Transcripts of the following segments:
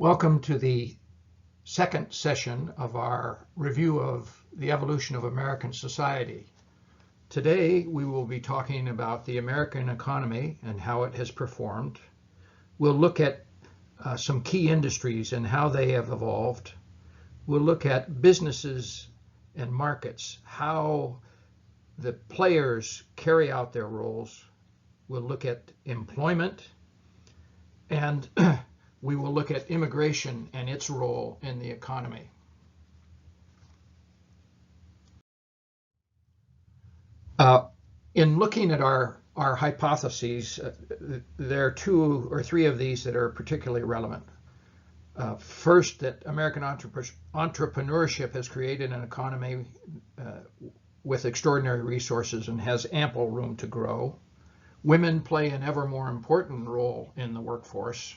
Welcome to the second session of our review of the evolution of American society. Today we will be talking about the American economy and how it has performed. We'll look at some key industries and how they have evolved. We'll look at businesses and markets, how the players carry out their roles. We'll look at employment, and we will look at immigration and its role in the economy. In looking at our hypotheses, there are two or three of these that are particularly relevant. First, that American entrepreneurship has created an economy with extraordinary resources and has ample room to grow. Women play an ever more important role in the workforce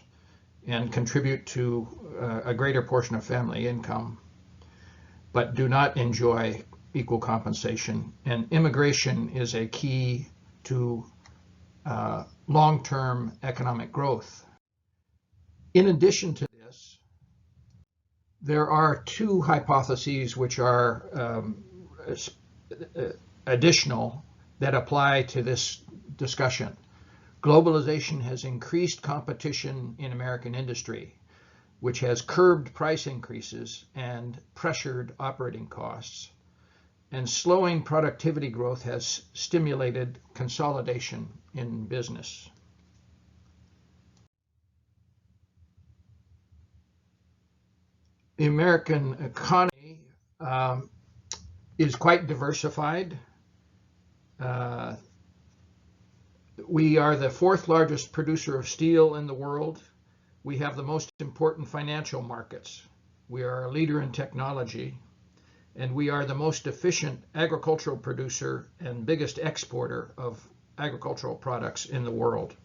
and contribute to a greater portion of family income, but do not enjoy equal compensation. And immigration is a key to long-term economic growth. In addition to this, there are two hypotheses which are additional that apply to this discussion. Globalization has increased competition in American industry, which has curbed price increases and pressured operating costs. And slowing productivity growth has stimulated consolidation in business. The American economy is quite diversified. We are the fourth largest producer of steel in the world. We have the most important financial markets. We are a leader in technology, and we are the most efficient agricultural producer and biggest exporter of agricultural products in the world.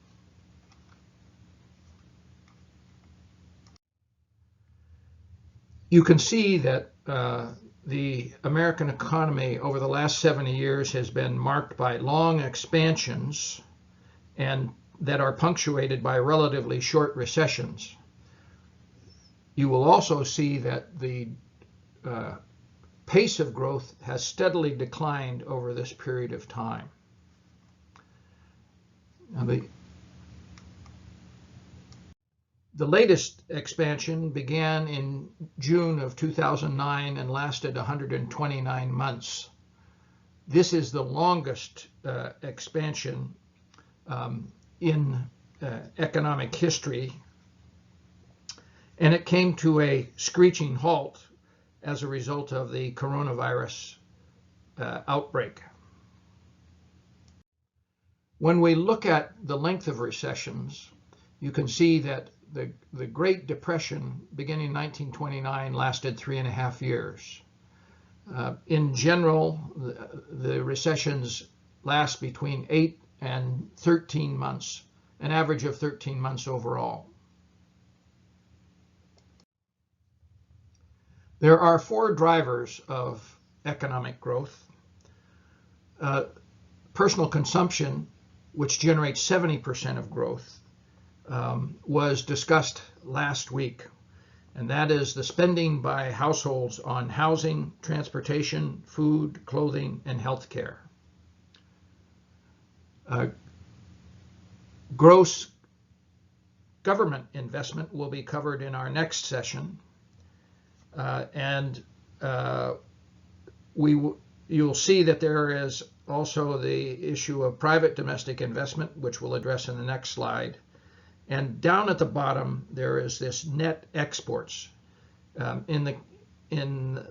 You can see that the American economy over the last 70 years has been marked by long expansions and that are punctuated by relatively short recessions. You will also see that the pace of growth has steadily declined over this period of time. Now, the latest expansion began in June of 2009 and lasted 129 months. This is the longest expansion in economic history, and it came to a screeching halt as a result of the coronavirus outbreak. When we look at the length of recessions, you can see that the Great Depression beginning in 1929 lasted 3.5 years. In general, the recessions last between 8 and 13 months, an average of 13 months overall. There are four drivers of economic growth. Personal consumption, which generates 70% of growth, was discussed last week, and that is the spending by households on housing, transportation, food, clothing, and health care. Gross government investment will be covered in our next session, and you'll see that there is also the issue of private domestic investment, which we'll address in the next slide. And down at the bottom, there is this net exports. In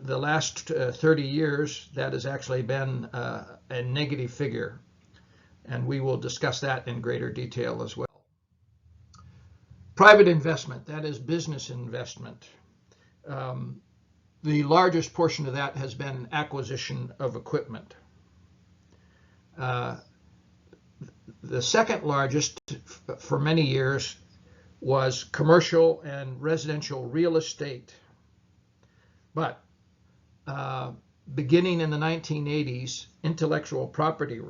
the last 30 years, that has actually been a negative figure, and we will discuss that in greater detail as well. Private investment, that is business investment. The largest portion of that has been acquisition of equipment. The second largest for many years was commercial and residential real estate. But beginning in the 1980s, intellectual property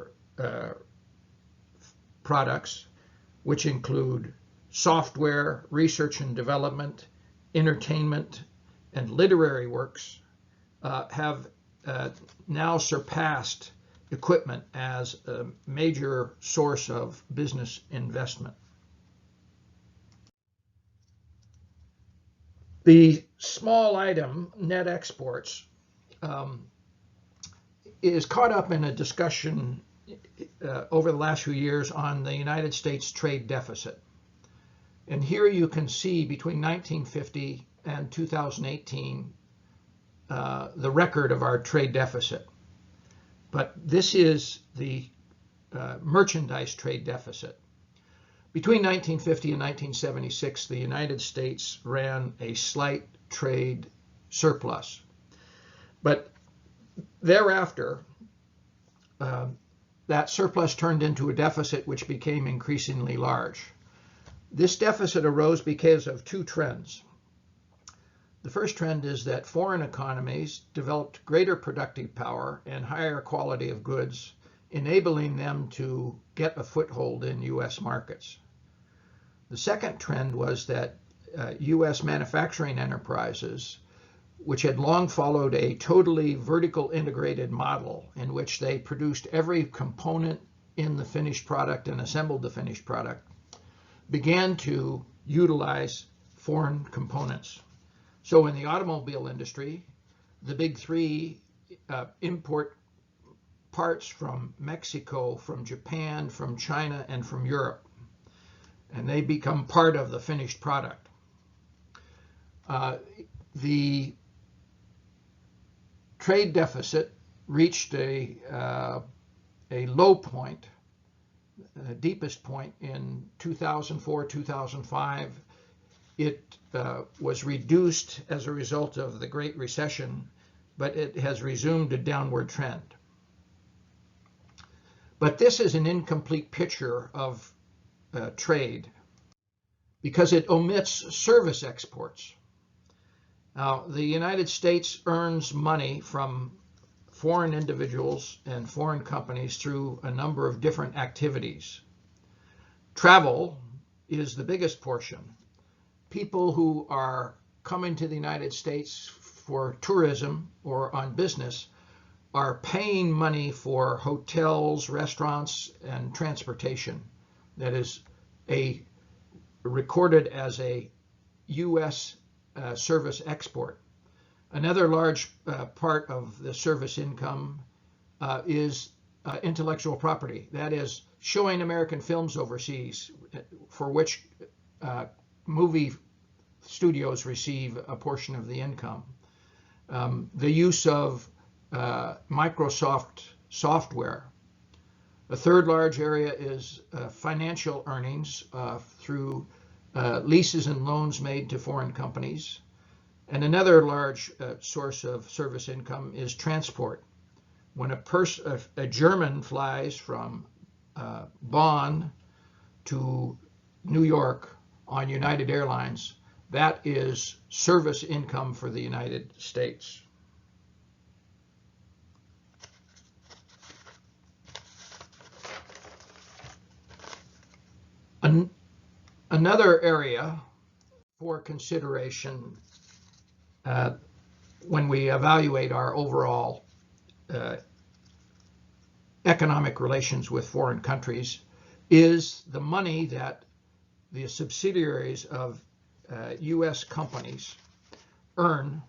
products, which include software, research and development, entertainment, and literary works have now surpassed equipment as a major source of business investment. The small item net exports is caught up in a discussion over the last few years on the United States trade deficit. And here you can see between 1950 and 2018 the record of our trade deficit. But this is the merchandise trade deficit. Between 1950 and 1976, the United States ran a slight trade surplus. But thereafter, that surplus turned into a deficit which became increasingly large. This deficit arose because of two trends. The first trend is that foreign economies developed greater productive power and higher quality of goods, enabling them to get a foothold in U.S. markets. The second trend was that U.S. manufacturing enterprises, which had long followed a totally vertical integrated model in which they produced every component in the finished product and assembled the finished product, began to utilize foreign components. So in the automobile industry, the big three import parts from Mexico, from Japan, from China, and from Europe, and they become part of the finished product. The trade deficit reached a low point, the deepest point in 2004, 2005. It was reduced as a result of the Great Recession, but it has resumed a downward trend. But this is an incomplete picture of trade because it omits service exports. Now, the United States earns money from foreign individuals and foreign companies through a number of different activities. Travel is the biggest portion. People who are coming to the United States for tourism or on business are paying money for hotels, restaurants, and transportation. That is recorded as a U.S. Service export. Another large part of the service income is intellectual property. That is showing American films overseas, for which movie studios receive a portion of the income. The use of Microsoft software. A third large area is financial earnings through leases and loans made to foreign companies. And another large source of service income is transport. When a German flies from Bonn to New York on United Airlines, that is service income for the United States. Another area for consideration when we evaluate our overall economic relations with foreign countries is the money that the subsidiaries of U.S. companies earn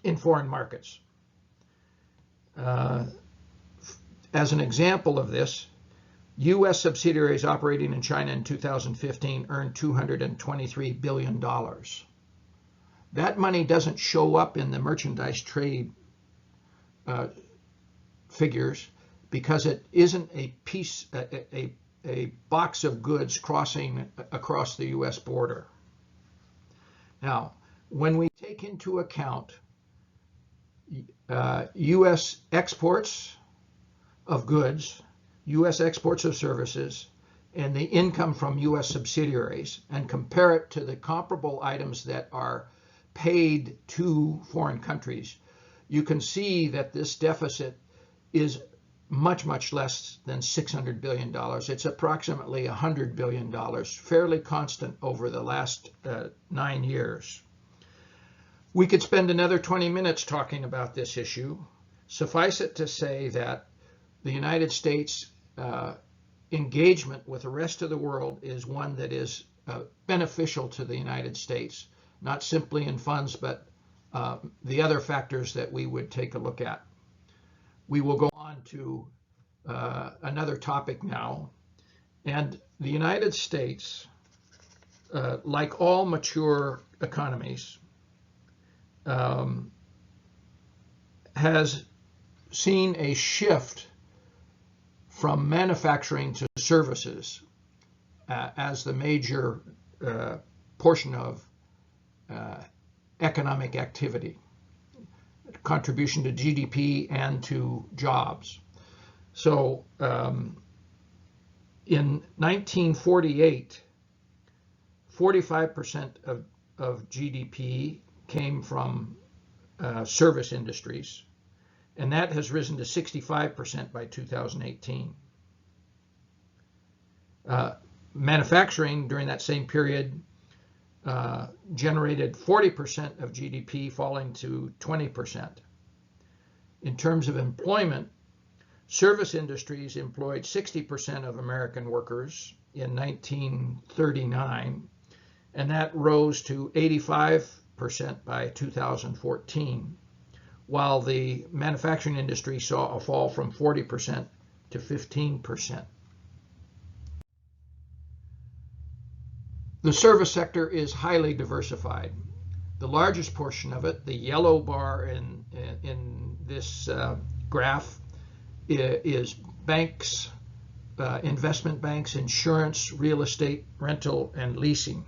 in foreign markets. As an example of this, U.S. subsidiaries operating in China in 2015 earned $223 billion. That money doesn't show up in the merchandise trade figures because it isn't a box of goods crossing across the U.S. border. Now, when we take into account U.S. exports of goods, U.S. exports of services, and the income from U.S. subsidiaries, and compare it to the comparable items that are paid to foreign countries, you can see that this deficit is much, much less than $600 billion. It's approximately $100 billion, fairly constant over the last 9 years. We could spend another 20 minutes talking about this issue. Suffice it to say that the United States engagement with the rest of the world is one that is beneficial to the United States, not simply in funds, but the other factors that we would take a look at. We will go on to another topic now. And the United States, like all mature economies, has seen a shift from manufacturing to services as the major portion of economic activity, contribution to GDP and to jobs. So in 1948, 45% of GDP came from service industries, and that has risen to 65% by 2018. Manufacturing during that same period generated 40% of GDP, falling to 20%. In terms of employment, service industries employed 60% of American workers in 1939, and that rose to 85% by 2014, while the manufacturing industry saw a fall from 40% to 15%. The service sector is highly diversified. The largest portion of it, the yellow bar in this graph, is banks, investment banks, insurance, real estate, rental, and leasing.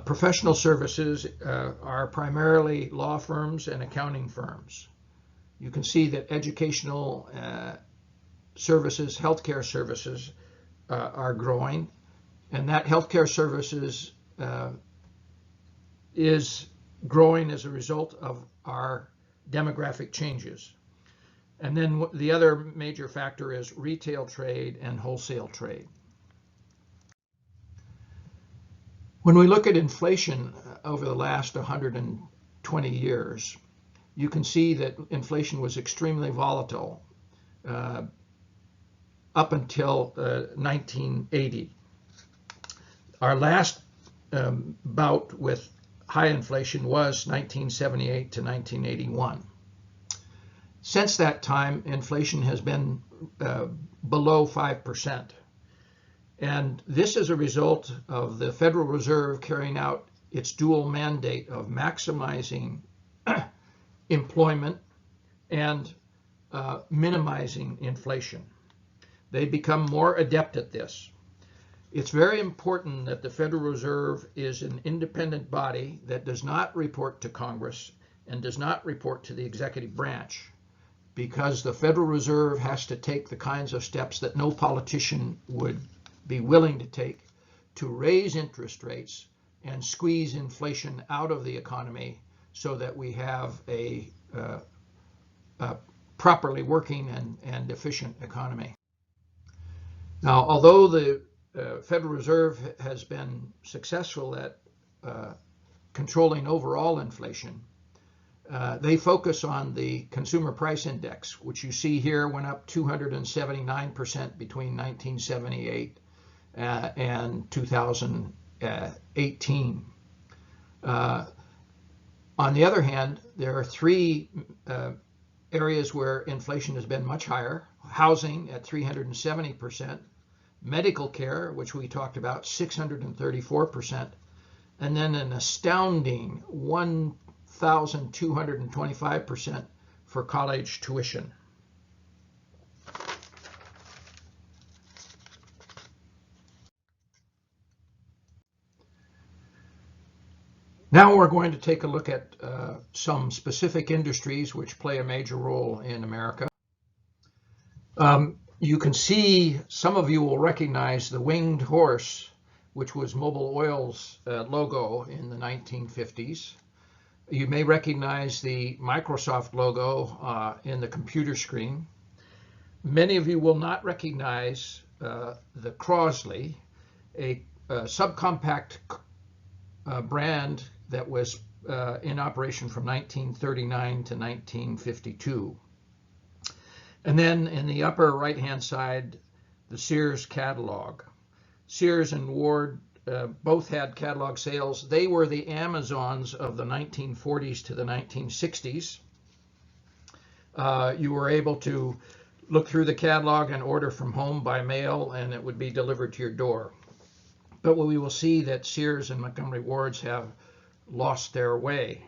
Professional services are primarily law firms and accounting firms. You can see that educational services, healthcare services are growing, and that healthcare services is growing as a result of our demographic changes. And then the other major factor is retail trade and wholesale trade. When we look at inflation over the last 120 years, you can see that inflation was extremely volatile up until 1980. Our last bout with high inflation was 1978 to 1981. Since that time, inflation has been below 5%. And this is a result of the Federal Reserve carrying out its dual mandate of maximizing employment and minimizing inflation. They become more adept at this. It's very important that the Federal Reserve is an independent body that does not report to Congress and does not report to the executive branch, because the Federal Reserve has to take the kinds of steps that no politician would be willing to take to raise interest rates and squeeze inflation out of the economy so that we have a properly working and efficient economy. Now, although the Federal Reserve has been successful at controlling overall inflation, they focus on the consumer price index, which you see here went up 279% between 1978 and 2018. On the other hand, there are three areas where inflation has been much higher: housing at 370%, medical care, which we talked about, 634%, and then an astounding 1,225% for college tuition. Now we're going to take a look at some specific industries which play a major role in America. You can see, some of you will recognize the winged horse, which was Mobil Oil's logo in the 1950s. You may recognize the Microsoft logo in the computer screen. Many of you will not recognize the Crosley, a subcompact brand that was in operation from 1939 to 1952. And then in the upper right-hand side, the Sears catalog. Sears and Ward both had catalog sales. They were the Amazons of the 1940s to the 1960s. You were able to look through the catalog and order from home by mail, and it would be delivered to your door. But we will see that Sears and Montgomery Wards have lost their way.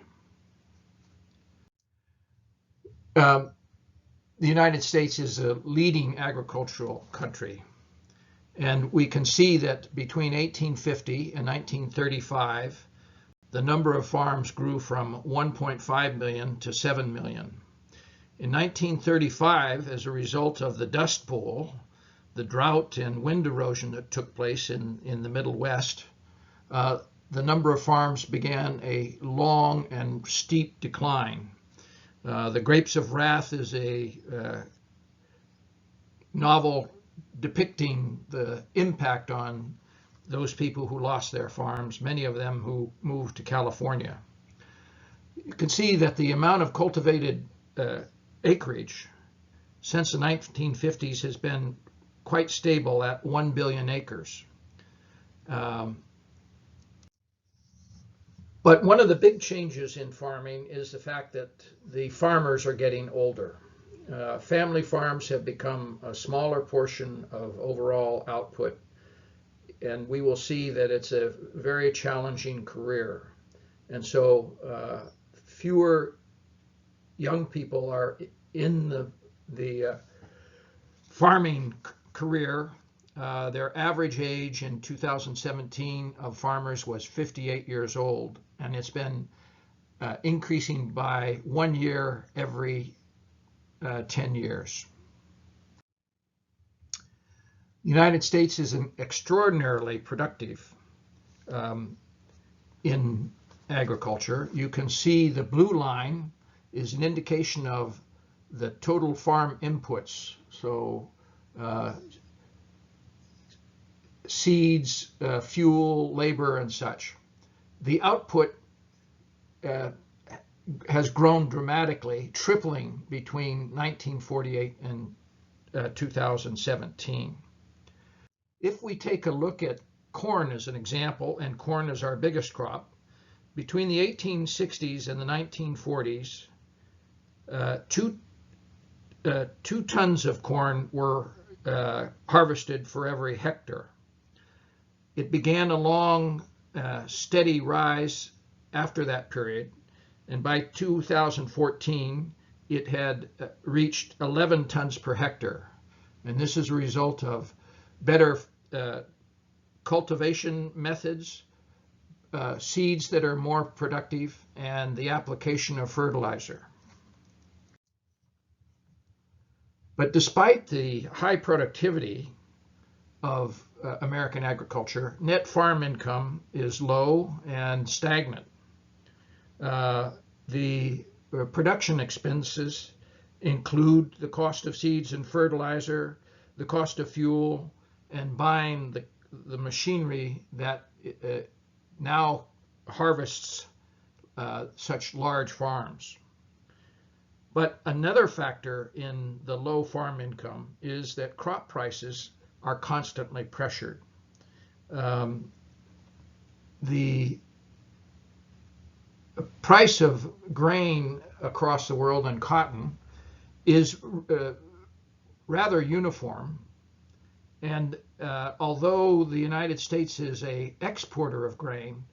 The United States is a leading agricultural country, and we can see that between 1850 and 1935, the number of farms grew from 1.5 million to 7 million. In 1935, as a result of the Dust Bowl, the drought and wind erosion that took place in the Middle West, the number of farms began a long and steep decline. The Grapes of Wrath is a novel depicting the impact on those people who lost their farms, many of them who moved to California. You can see that the amount of cultivated acreage since the 1950s has been quite stable at 1 billion acres. But one of the big changes in farming is the fact that the farmers are getting older. Family farms have become a smaller portion of overall output, and we will see that it's a very challenging career. And so fewer young people are in the farming career. Their average age in 2017 of farmers was 58 years old, and it's been increasing by 1 year every 10 years. The United States is extraordinarily productive in agriculture. You can see the blue line is an indication of the total farm inputs. So seeds, fuel, labor, and such. The output has grown dramatically, tripling between 1948 and 2017. If we take a look at corn as an example, and corn is our biggest crop, between the 1860s and the 1940s, 2 tons of corn were harvested for every hectare. It began a long, steady rise after that period, and by 2014, it had reached 11 tons per hectare. And this is a result of better cultivation methods, seeds that are more productive, and the application of fertilizer. But despite the high productivity of American agriculture, net farm income is low and stagnant. The production expenses include the cost of seeds and fertilizer, the cost of fuel, and buying the machinery that now harvests such large farms. But another factor in the low farm income is that crop prices are constantly pressured. The price of grain across the world and cotton is rather uniform. And although the United States is an exporter of grain,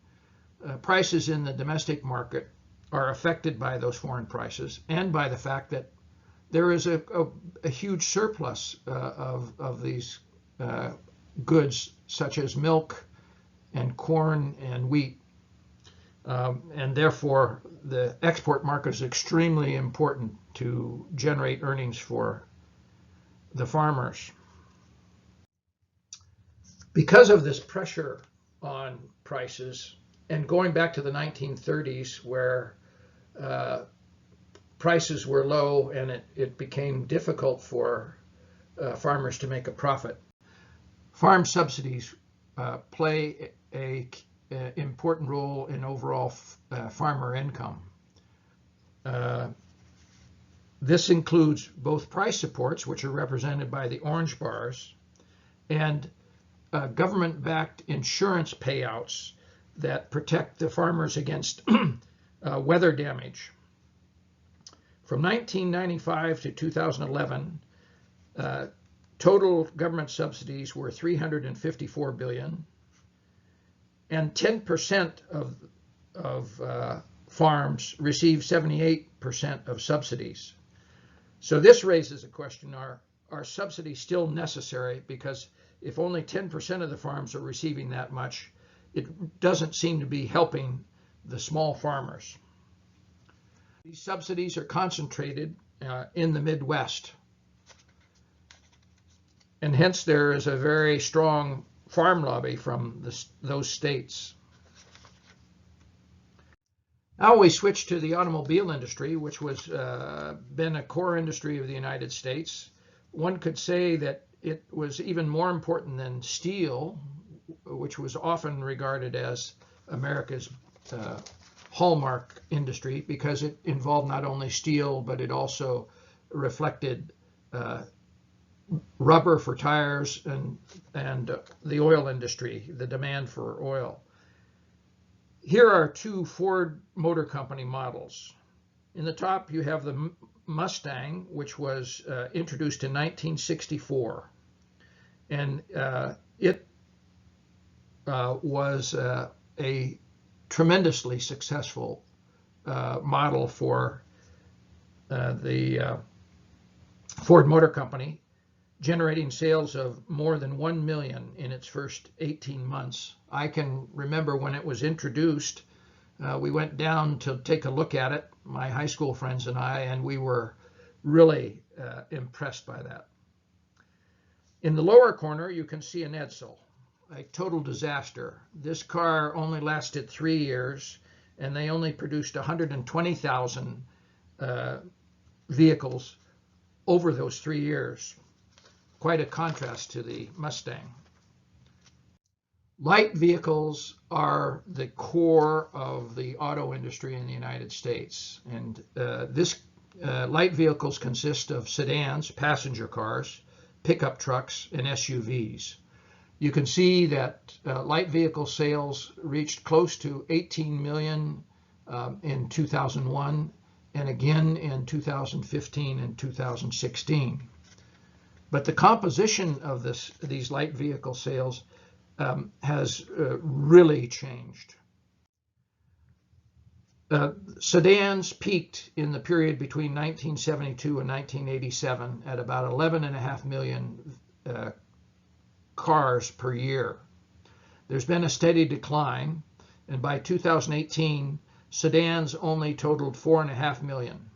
prices in the domestic market are affected by those foreign prices and by the fact that there is a huge surplus of these goods, such as milk and corn and wheat. And therefore, the export market is extremely important to generate earnings for the farmers. Because of this pressure on prices, and going back to the 1930s, where prices were low and it became difficult for farmers to make a profit. Farm subsidies play a important role in overall farmer income. This includes both price supports, which are represented by the orange bars, and government-backed insurance payouts that protect the farmers against weather damage. From 1995 to 2011, total government subsidies were $354 billion, and 10% of farms receive 78% of subsidies. So this raises a question: are subsidies still necessary? Because if only 10% of the farms are receiving that much, it doesn't seem to be helping the small farmers. These subsidies are concentrated in the Midwest, and hence there is a very strong farm lobby from those states. Now we switch to the automobile industry, which was been a core industry of the United States. One could say that it was even more important than steel, which was often regarded as America's hallmark industry, because it involved not only steel, but it also reflected rubber for tires and the oil industry, the demand for oil. Here are two Ford Motor Company models. In the top, you have the Mustang, which was introduced in 1964. And it was a tremendously successful model for the Ford Motor Company, generating sales of more than 1 million in its first 18 months. I can remember when it was introduced, we went down to take a look at it, my high school friends and I, and we were really impressed by that. In the lower corner, you can see an Edsel, a total disaster. This car only lasted 3 years, and they only produced 120,000 vehicles over those 3 years. Quite a contrast to the Mustang. Light vehicles are the core of the auto industry in the United States. And light vehicles consist of sedans, passenger cars, pickup trucks, and SUVs. You can see that light vehicle sales reached close to 18 million in 2001, and again in 2015 and 2016. But the composition of these light vehicle sales has really changed. Sedans peaked in the period between 1972 and 1987 at about 11.5 million cars per year. There's been a steady decline, and by 2018, sedans only totaled 4.5 million.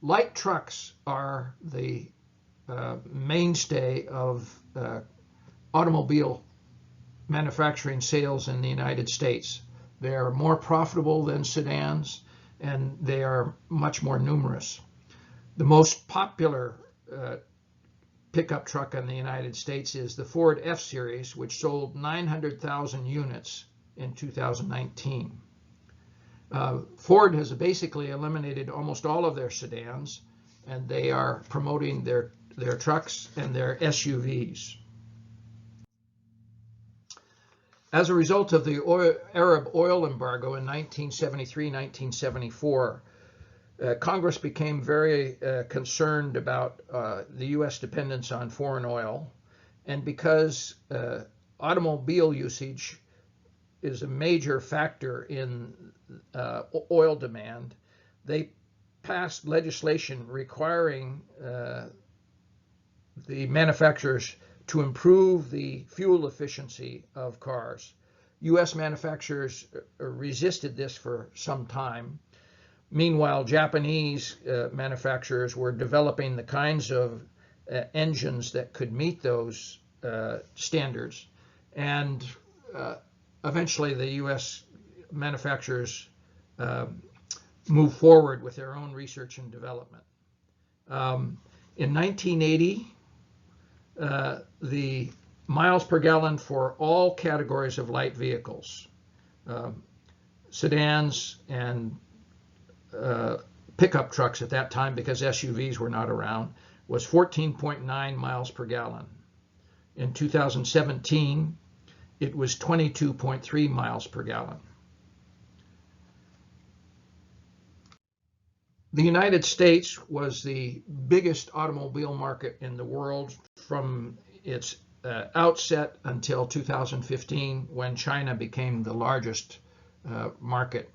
Light trucks are the mainstay of automobile manufacturing sales in the United States. They are more profitable than sedans, and they are much more numerous. The most popular pickup truck in the United States is the Ford F-Series, which sold 900,000 units in 2019. Ford has basically eliminated almost all of their sedans, and they are promoting their trucks and their SUVs. As a result of the Arab oil embargo in 1973-1974, Congress became very concerned about the U.S. dependence on foreign oil, and because automobile usage is a major factor in oil demand, they passed legislation requiring the manufacturers to improve the fuel efficiency of cars. U.S. manufacturers resisted this for some time. Meanwhile, Japanese manufacturers were developing the kinds of engines that could meet those standards. And eventually the U.S. manufacturers moved forward with their own research and development. In 1980, the miles per gallon for all categories of light vehicles, sedans and pickup trucks at that time, because SUVs were not around, was 14.9 miles per gallon. In 2017, it was 22.3 miles per gallon. The United States was the biggest automobile market in the world from its outset until 2015, when China became the largest market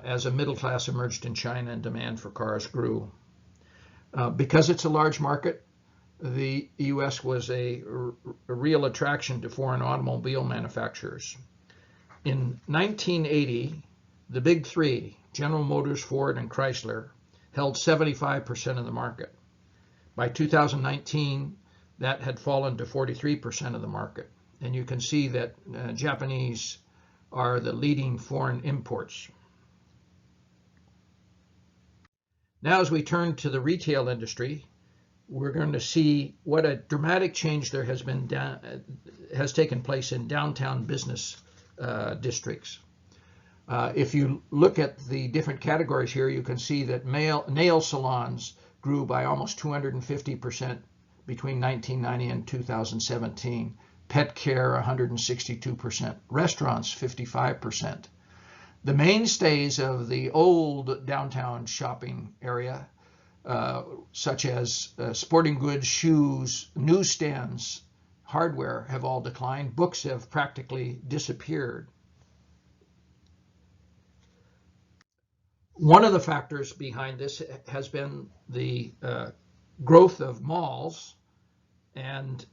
as a middle class emerged in China and demand for cars grew. Because it's a large market, the U.S. was a real attraction to foreign automobile manufacturers. In 1980, the big three, General Motors, Ford, and Chrysler, held 75% of the market. By 2019, that had fallen to 43% of the market. And you can see that Japanese are the leading foreign imports. Now, as we turn to the retail industry, we're going to see what a dramatic change there has taken place in downtown business districts. If you look at the different categories here, you can see that nail salons grew by almost 250% between 1990 and 2017. Pet care, 162%. Restaurants, 55%. The mainstays of the old downtown shopping area, such as sporting goods, shoes, newsstands, hardware, have all declined. Books have practically disappeared. One of the factors behind this has been the growth of malls and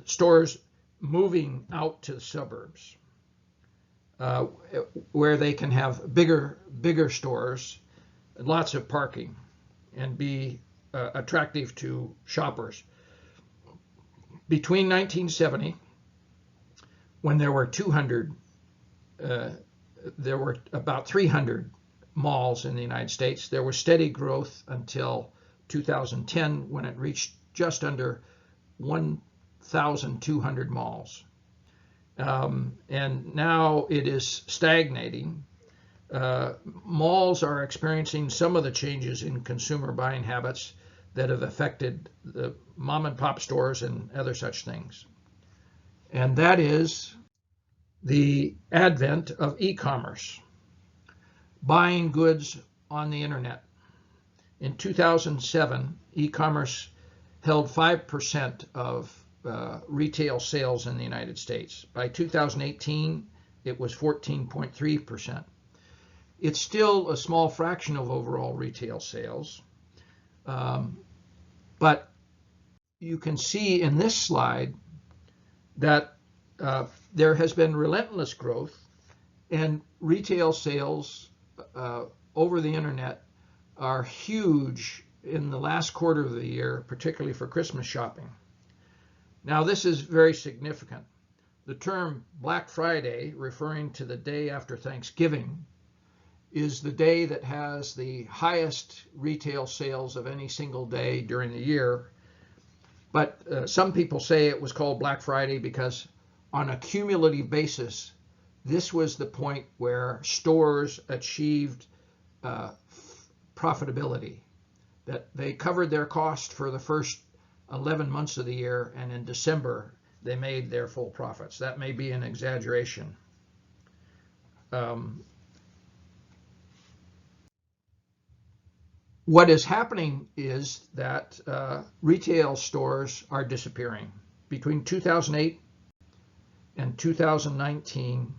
stores moving out to the suburbs, where they can have bigger stores, lots of parking, and be attractive to shoppers. Between 1970, when there were about 300 malls in the United States, there was steady growth until 2010, when it reached just under 1,200 malls. And now it is stagnating. Malls are experiencing some of the changes in consumer buying habits that have affected the mom and pop stores and other such things. And that is the advent of e-commerce, buying goods on the internet. In 2007, e-commerce held 5% of retail sales in the United States. By 2018, it was 14.3%. It's still a small fraction of overall retail sales, but you can see in this slide that there has been relentless growth, and retail sales over the internet are huge in the last quarter of the year, particularly for Christmas shopping. Now, this is very significant. The term Black Friday, referring to the day after Thanksgiving, is the day that has the highest retail sales of any single day during the year. But some people say it was called Black Friday because on a cumulative basis, this was the point where stores achieved profitability, that they covered their cost for the first 11 months of the year, and in December they made their full profits. That may be an exaggeration. What is happening is that retail stores are disappearing. Between 2008 and 2019,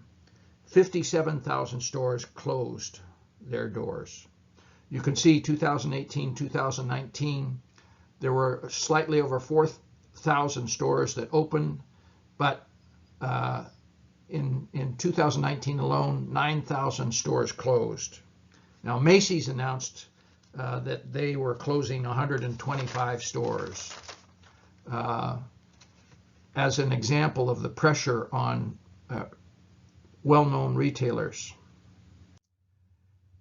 57,000 stores closed their doors. You can see 2018, 2019, there were slightly over 4,000 stores that opened, but in 2019 alone, 9,000 stores closed. Now, Macy's announced that they were closing 125 stores as an example of the pressure on well-known retailers.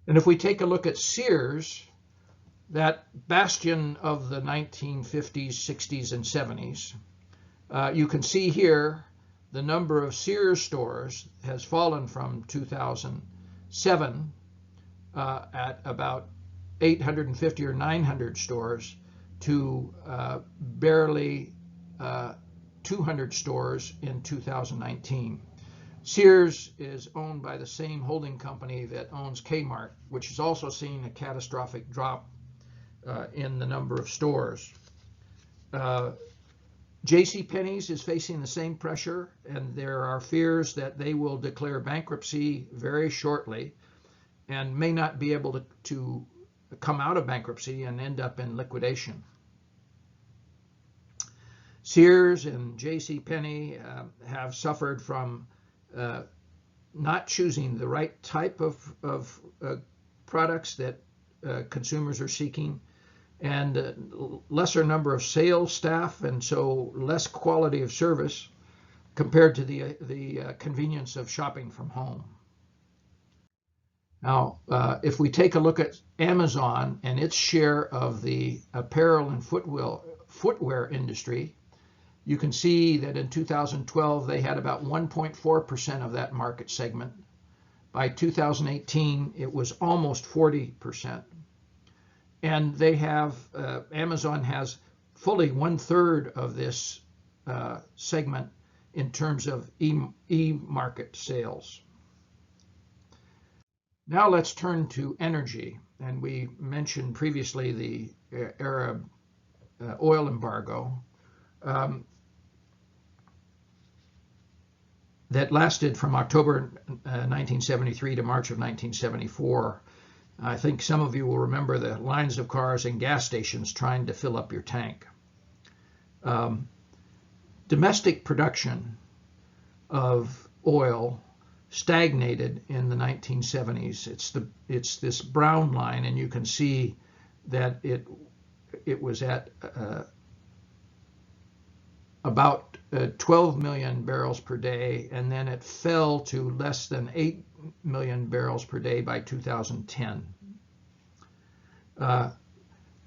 And if we take a look at Sears, that bastion of the 1950s, 60s, and 70s. You can see here the number of Sears stores has fallen from 2007 at about 850 or 900 stores to barely 200 stores in 2019. Sears is owned by the same holding company that owns Kmart, which has also seen a catastrophic drop in the number of stores. JCPenney's is facing the same pressure, and there are fears that they will declare bankruptcy very shortly and may not be able to come out of bankruptcy and end up in liquidation. Sears and JCPenney have suffered from not choosing the right type of products that consumers are seeking, and lesser number of sales staff, and so less quality of service compared to the convenience of shopping from home. Now, if we take a look at Amazon and its share of the apparel and footwear industry, you can see that in 2012 they had about 1.4% of that market segment. By 2018, it was almost 40%. And they have, Amazon has fully 1/3 of this segment in terms of e-market sales. Now let's turn to energy. And we mentioned previously the Arab oil embargo that lasted from October 1973 to March of 1974. I think some of you will remember the lines of cars and gas stations trying to fill up your tank. Domestic production of oil stagnated in the 1970s. It's this brown line, and you can see that it was at about 12 million barrels per day, and then it fell to less than 8 million barrels per day by 2010.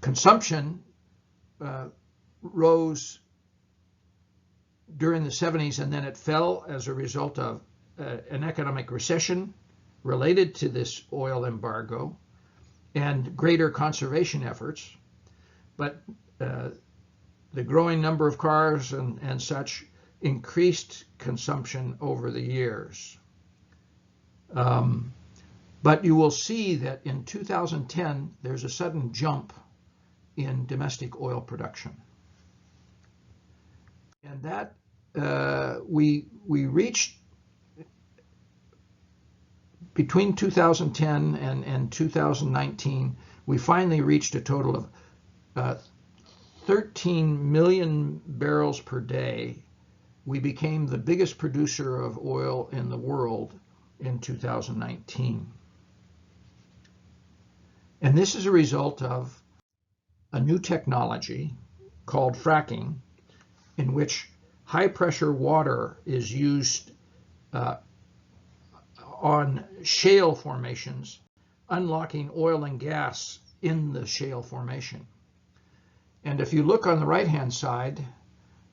Consumption rose during the 70s, and then it fell as a result of an economic recession related to this oil embargo and greater conservation efforts. But the growing number of cars and such increased consumption over the years. But you will see that in 2010, there's a sudden jump in domestic oil production. And that we reached, between 2010 and 2019, we finally reached a total of 13 million barrels per day. We became the biggest producer of oil in the world in 2019. And this is a result of a new technology called fracking, in which high pressure water is used on shale formations, unlocking oil and gas in the shale formation. And if you look on the right-hand side,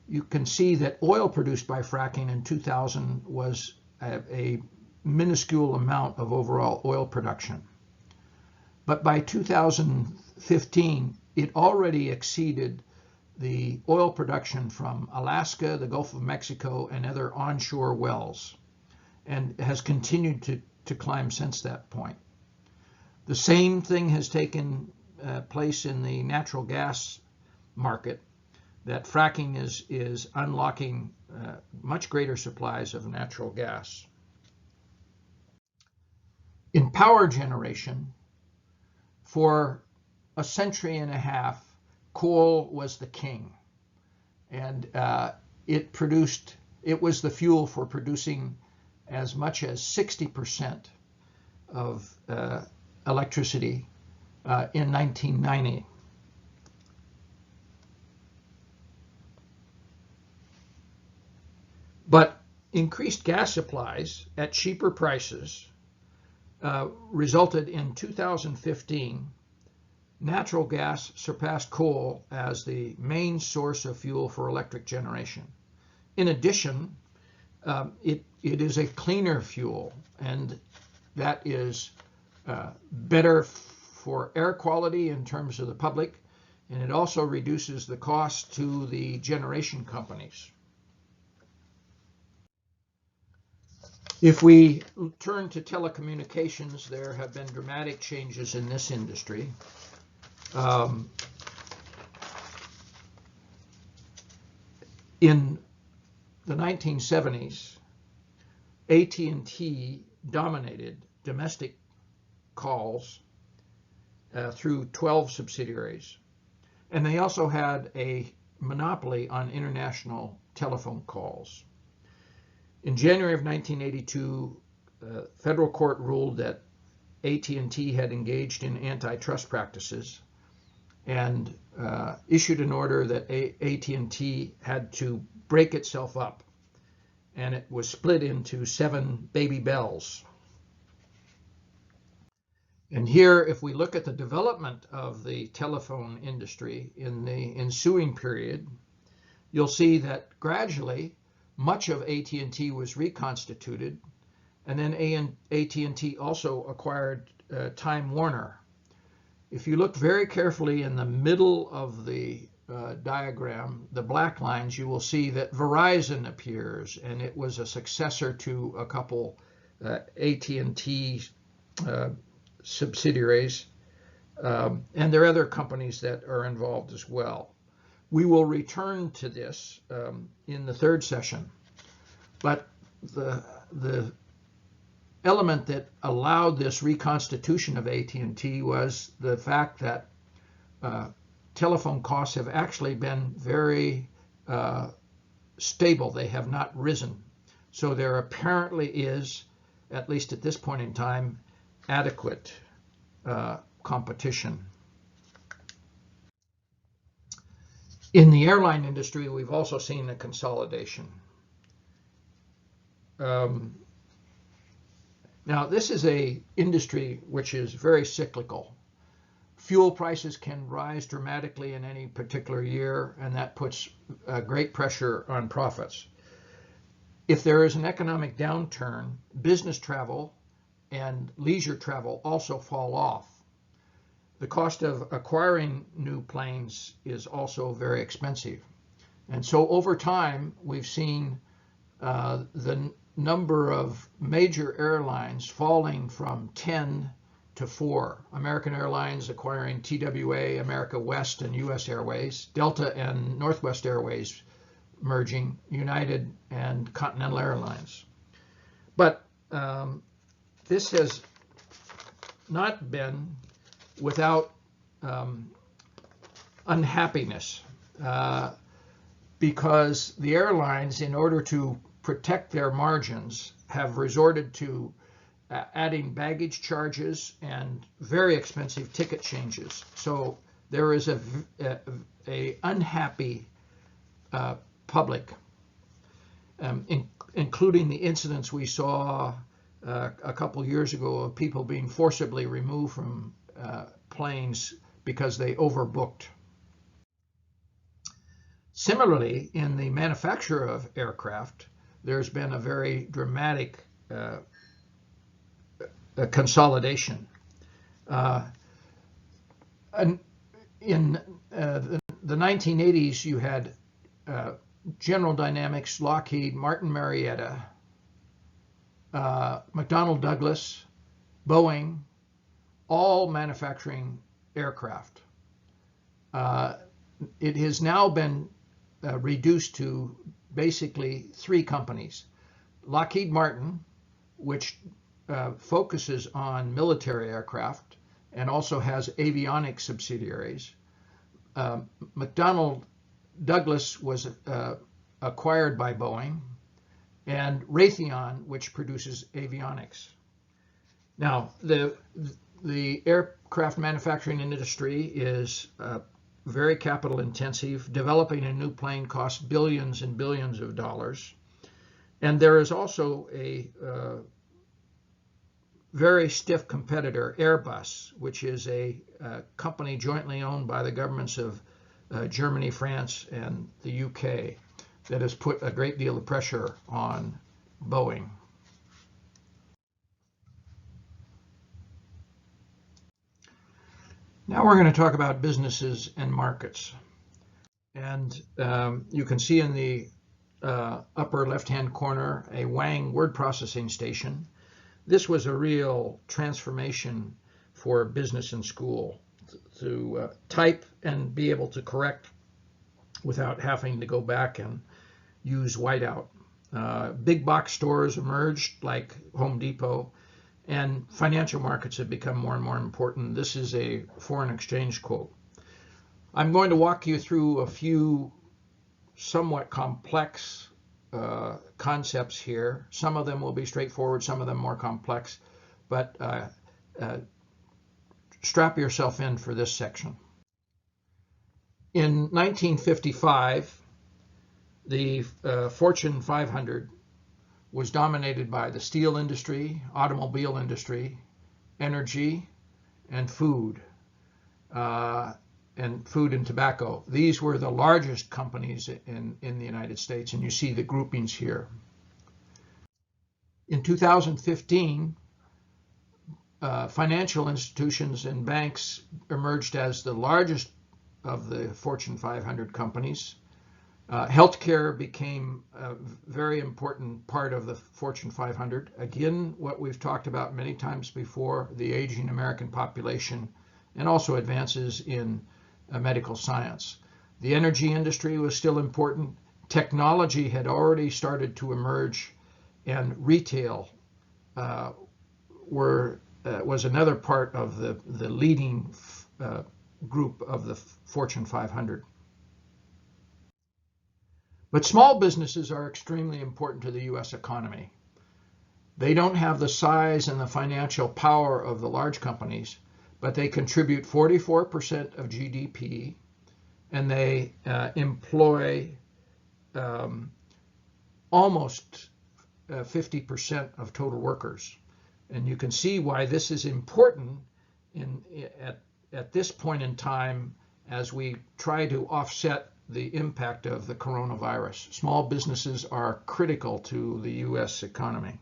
you can see that oil produced by fracking in 2000 was a minuscule amount of overall oil production. But by 2015, it already exceeded the oil production from Alaska, the Gulf of Mexico, and other onshore wells, and has continued to climb since that point. The same thing has taken place in the natural gas market, that fracking is unlocking much greater supplies of natural gas. In power generation, for a century and a half, coal was the king, and it was the fuel for producing as much as 60% of electricity in 1990. But increased gas supplies at cheaper prices resulted in 2015 natural gas surpassed coal as the main source of fuel for electric generation. In addition, it is a cleaner fuel, and that is better for air quality in terms of the public, and it also reduces the cost to the generation companies. If we turn to telecommunications, there have been dramatic changes in this industry. In the 1970s, AT&T dominated domestic calls through 12 subsidiaries, and they also had a monopoly on international telephone calls. In January of 1982, federal court ruled that AT&T had engaged in antitrust practices and issued an order that AT&T had to break itself up, and it was split into 7 baby bells. And here, if we look at the development of the telephone industry in the ensuing period, you'll see that gradually much of AT&T was reconstituted, and then AT&T also acquired Time Warner. If you look very carefully in the middle of the diagram, the black lines, you will see that Verizon appears, and it was a successor to a couple AT&T subsidiaries, and there are other companies that are involved as well. We will return to this in the third session, but the element that allowed this reconstitution of AT&T was the fact that telephone costs have actually been very stable. They have not risen. So there apparently is, at least at this point in time, adequate competition. In the airline industry, we've also seen a consolidation. Now, this is an industry which is very cyclical. Fuel prices can rise dramatically in any particular year, and that puts great pressure on profits. If there is an economic downturn, business travel and leisure travel also fall off. The cost of acquiring new planes is also very expensive. And so over time, we've seen the number of major airlines falling from 10 to 4. American Airlines acquiring TWA, America West and US Airways, Delta and Northwest Airways merging, United and Continental Airlines. But this has not been without unhappiness, because the airlines, in order to protect their margins, have resorted to adding baggage charges and very expensive ticket changes. So there is a unhappy public, including the incidents we saw a couple years ago of people being forcibly removed from planes because they overbooked. Similarly, in the manufacture of aircraft, there's been a very dramatic consolidation. And in the 1980s, you had General Dynamics, Lockheed, Martin Marietta, McDonnell Douglas, Boeing, all manufacturing aircraft. It has now been reduced to basically 3 companies. Lockheed Martin, which focuses on military aircraft and also has avionics subsidiaries. McDonnell Douglas was acquired by Boeing, and Raytheon, which produces avionics. Now, the aircraft manufacturing industry is very capital intensive. Developing a new plane costs billions and billions of dollars. And there is also a very stiff competitor, Airbus, which is a company jointly owned by the governments of Germany, France, and the UK, that has put a great deal of pressure on Boeing. Now we're going to talk about businesses and markets. And you can see in the upper left-hand corner a Wang word processing station. This was a real transformation for business and school to type and be able to correct without having to go back and use whiteout. Big box stores emerged like Home Depot, and financial markets have become more and more important. This is a foreign exchange quote. I'm going to walk you through a few somewhat complex concepts here. Some of them will be straightforward, some of them more complex, but strap yourself in for this section. In 1955, the Fortune 500 was dominated by the steel industry, automobile industry, energy, and food. And food and tobacco. These were the largest companies in the United States, and you see the groupings here. In 2015, financial institutions and banks emerged as the largest of the Fortune 500 companies. Healthcare became a very important part of the Fortune 500. Again, what we've talked about many times before, the aging American population, and also advances in medical science. The energy industry was still important. Technology had already started to emerge, and retail was another part of the leading group of the Fortune 500. But small businesses are extremely important to the U.S. economy. They don't have the size and the financial power of the large companies, but they contribute 44% of GDP, and they employ almost 50% of total workers. And you can see why this is important at this point in time as we try to offset the impact of the coronavirus. Small businesses are critical to the U.S. economy.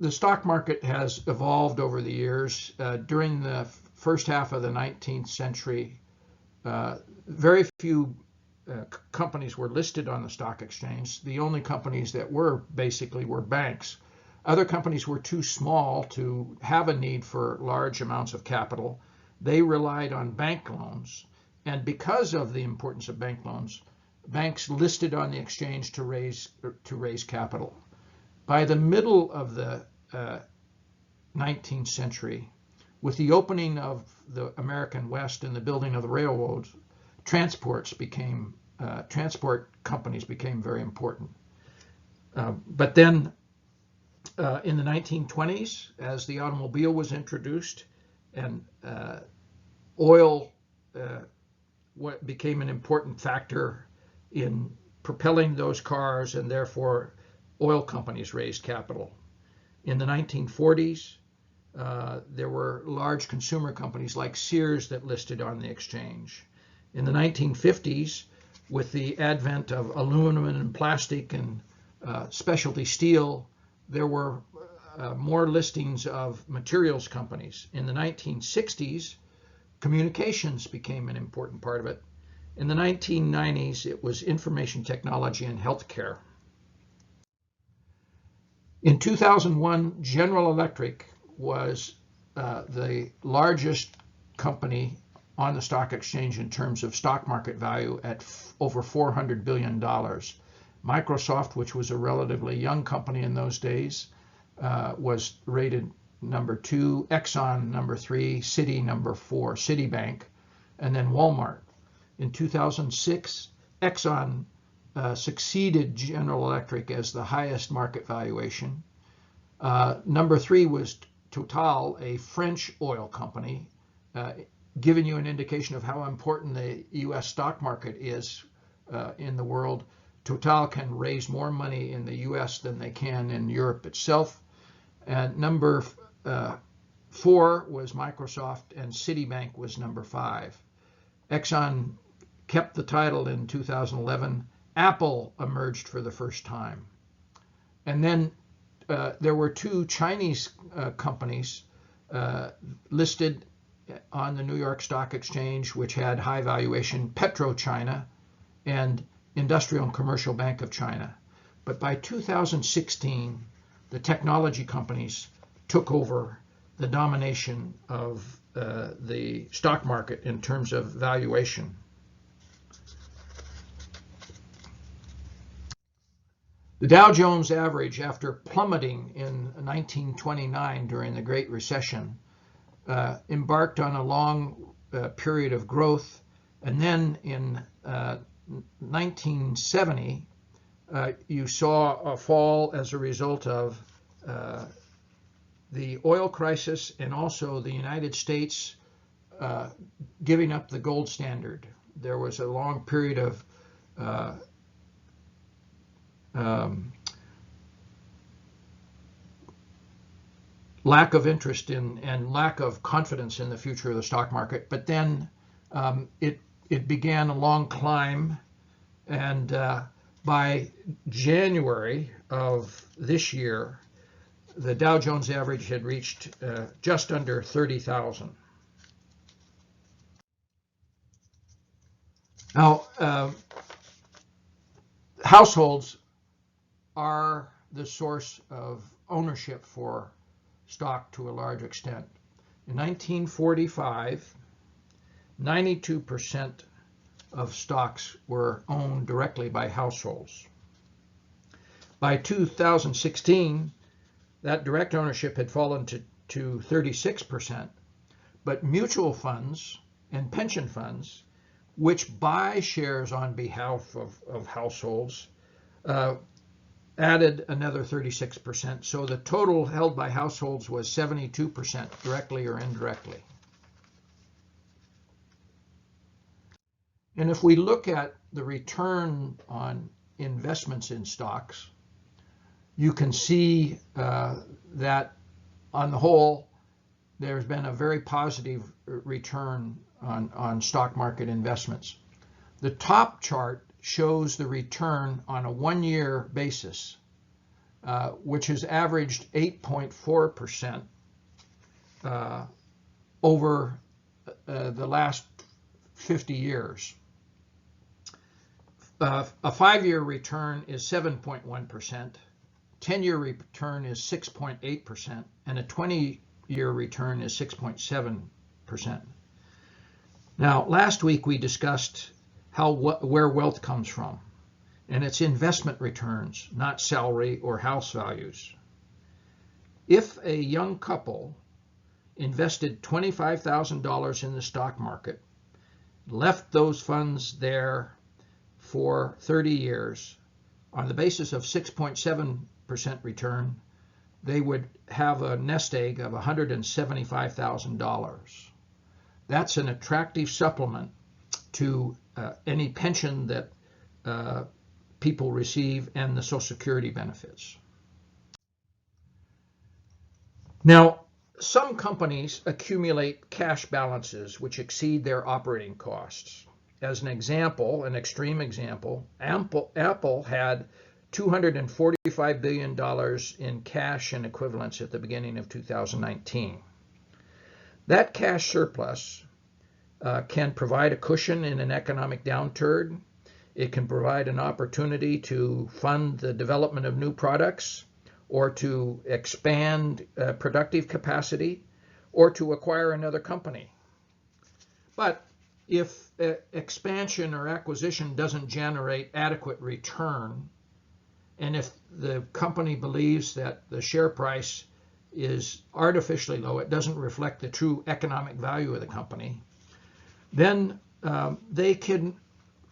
The stock market has evolved over the years. During the first half of the 19th century, very few companies were listed on the stock exchange. The only companies that were basically were banks. Other companies were too small to have a need for large amounts of capital. They relied on bank loans. And because of the importance of bank loans, banks listed on the exchange to raise capital. By the middle of the 19th century, with the opening of the American West and the building of the railroads, transport companies became very important. But then in the 1920s, as the automobile was introduced and oil became an important factor in propelling those cars, and therefore oil companies raised capital. In the 1940s, there were large consumer companies like Sears that listed on the exchange. In the 1950s, with the advent of aluminum and plastic and specialty steel, there were more listings of materials companies. In the 1960s, communications became an important part of it. In the 1990s, it was information technology and healthcare. In 2001, General Electric was the largest company on the stock exchange in terms of stock market value at over $400 billion. Microsoft, which was a relatively young company in those days, was rated number 2, Exxon number 3, Citi number 4, Citibank, and then Walmart. In 2006, Exxon succeeded General Electric as the highest market valuation. Number 3 was Total, a French oil company, giving you an indication of how important the U.S. stock market is in the world. Total can raise more money in the US than they can in Europe itself. And number 4 was Microsoft, and Citibank was number 5. Exxon kept the title in 2011. Apple emerged for the first time. And then there were 2 Chinese companies listed on the New York Stock Exchange, which had high valuation, PetroChina and Industrial and Commercial Bank of China. But by 2016, the technology companies took over the domination of the stock market in terms of valuation. The Dow Jones average, after plummeting in 1929 during the Great Recession, embarked on a long period of growth, and then in 1970 you saw a fall as a result of the oil crisis and also the United States giving up the gold standard. There was a long period of lack of interest in and lack of confidence in the future of the stock market. But then it began a long climb, and by January of this year, the Dow Jones average had reached just under 30,000. Now, households are the source of ownership for stock to a large extent. In 1945, 92% of stocks were owned directly by households. By 2016, that direct ownership had fallen to 36%, but mutual funds and pension funds, which buy shares on behalf of households, added another 36%. So the total held by households was 72%, directly or indirectly. And if we look at the return on investments in stocks, you can see that on the whole, there's been a very positive return on stock market investments. The top chart shows the return on a one-year basis, which has averaged 8.4% over the last 50 years. A 5-year return is 7.1%, 10-year return is 6.8%, and a 20-year return is 6.7%. Now, last week we discussed where wealth comes from, and it's investment returns, not salary or house values. If a young couple invested $25,000 in the stock market, left those funds there for 30 years, on the basis of 6.7% return, they would have a nest egg of $175,000. That's an attractive supplement to any pension that people receive and the Social Security benefits. Now, some companies accumulate cash balances which exceed their operating costs. As an example, an extreme example, Apple had $245 billion in cash and equivalents at the beginning of 2019. That cash surplus can provide a cushion in an economic downturn. It can provide an opportunity to fund the development of new products, or to expand productive capacity, or to acquire another company. But if expansion or acquisition doesn't generate adequate return, and if the company believes that the share price is artificially low, it doesn't reflect the true economic value of the company, then they can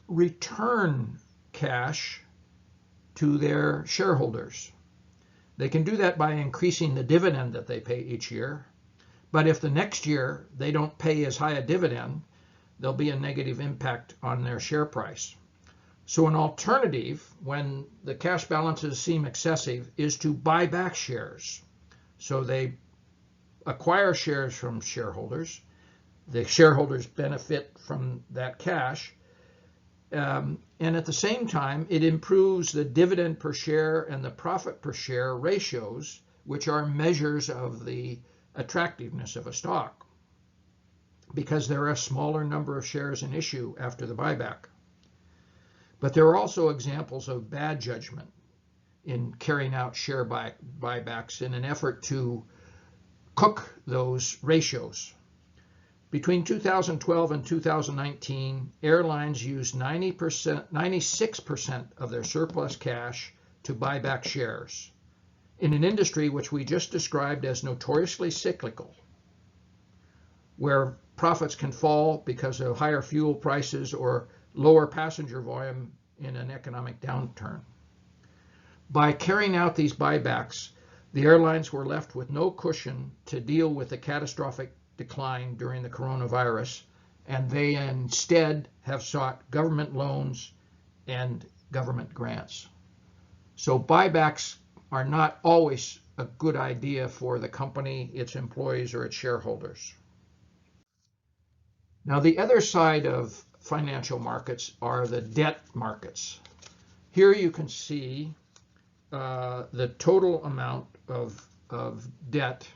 return cash to their shareholders. They can do that by increasing the dividend that they pay each year. But if the next year they don't pay as high a dividend, there'll be a negative impact on their share price. So an alternative, when the cash balances seem excessive, is to buy back shares. So they acquire shares from shareholders. The shareholders benefit from that cash. And at the same time, it improves the dividend per share and the profit per share ratios, which are measures of the attractiveness of a stock, because there are a smaller number of shares in issue after the buyback. But there are also examples of bad judgment in carrying out share buybacks in an effort to cook those ratios. Between 2012 and 2019, airlines used 96% of their surplus cash to buy back shares in an industry which we just described as notoriously cyclical, where profits can fall because of higher fuel prices or lower passenger volume in an economic downturn. By carrying out these buybacks, the airlines were left with no cushion to deal with the catastrophic decline during the coronavirus, and they instead have sought government loans and government grants. So buybacks are not always a good idea for the company, its employees, or its shareholders. Now, the other side of financial markets are the debt markets. Here you can see the total amount of debt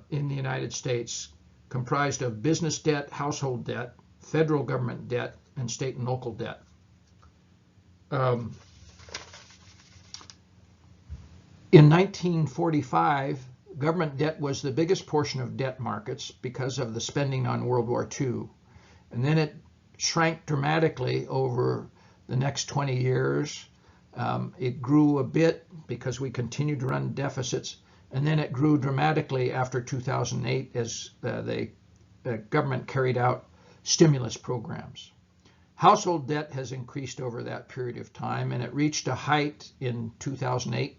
in the United States, comprised of business debt, household debt, federal government debt, and state and local debt. In 1945, government debt was the biggest portion of debt markets because of the spending on World War II. And then it shrank dramatically over the next 20 years. It grew a bit because we continued to run deficits. And then it grew dramatically after 2008 as the government carried out stimulus programs. Household debt has increased over that period of time, and it reached a height in 2008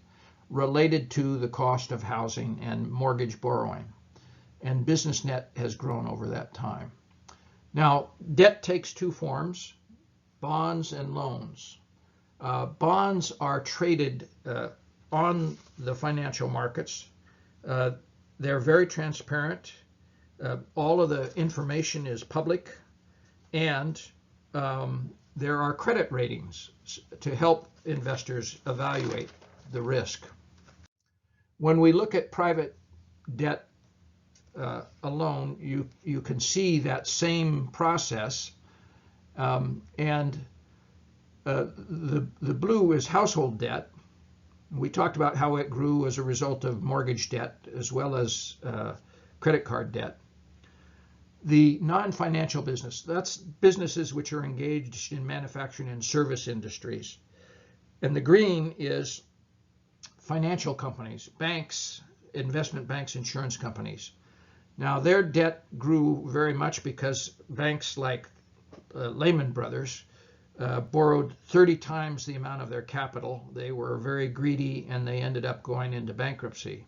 related to the cost of housing and mortgage borrowing. And business debt has grown over that time. Now, debt takes two forms, bonds and loans. Bonds are traded on the financial markets. They're very transparent. All of the information is public, and there are credit ratings to help investors evaluate the risk. When we look at private debt alone, you can see that same process, and the blue is household debt. We talked about how it grew as a result of mortgage debt as well as credit card debt. The non-financial business, that's businesses which are engaged in manufacturing and service industries. And the green is financial companies, banks, investment banks, insurance companies. Now, their debt grew very much because banks like Lehman Brothers borrowed 30 times the amount of their capital. They were very greedy, and they ended up going into bankruptcy.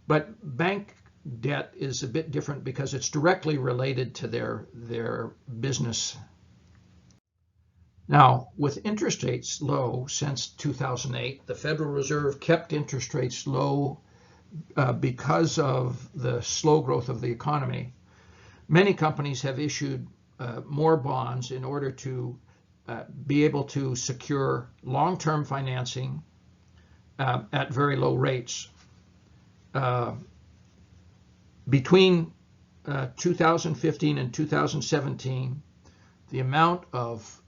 But bank debt is a bit different because it's directly related to their business. Now, with interest rates low since 2008, the Federal Reserve kept interest rates low because of the slow growth of the economy. Many companies have issued more bonds in order to be able to secure long-term financing at very low rates. Between 2015 and 2017, the amount of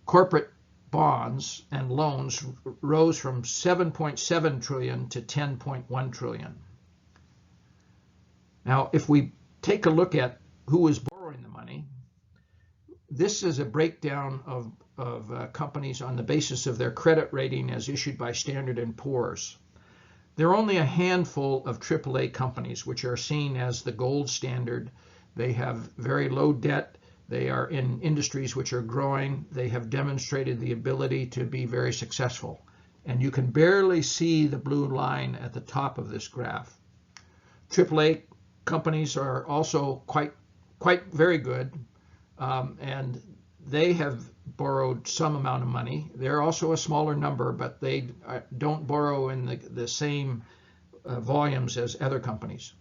corporate bonds and loans rose from 7.7 trillion to 10.1 trillion. Now, if we take a look at who was borrowing the money, this is a breakdown of companies on the basis of their credit rating as issued by Standard & Poor's. There are only a handful of AAA companies which are seen as the gold standard. They have very low debt. They are in industries which are growing. They have demonstrated the ability to be very successful. And you can barely see the blue line at the top of this graph. AAA companies are also quite very good. and they have borrowed some amount of money. They're also a smaller number, but they don't borrow in the same volumes as other companies.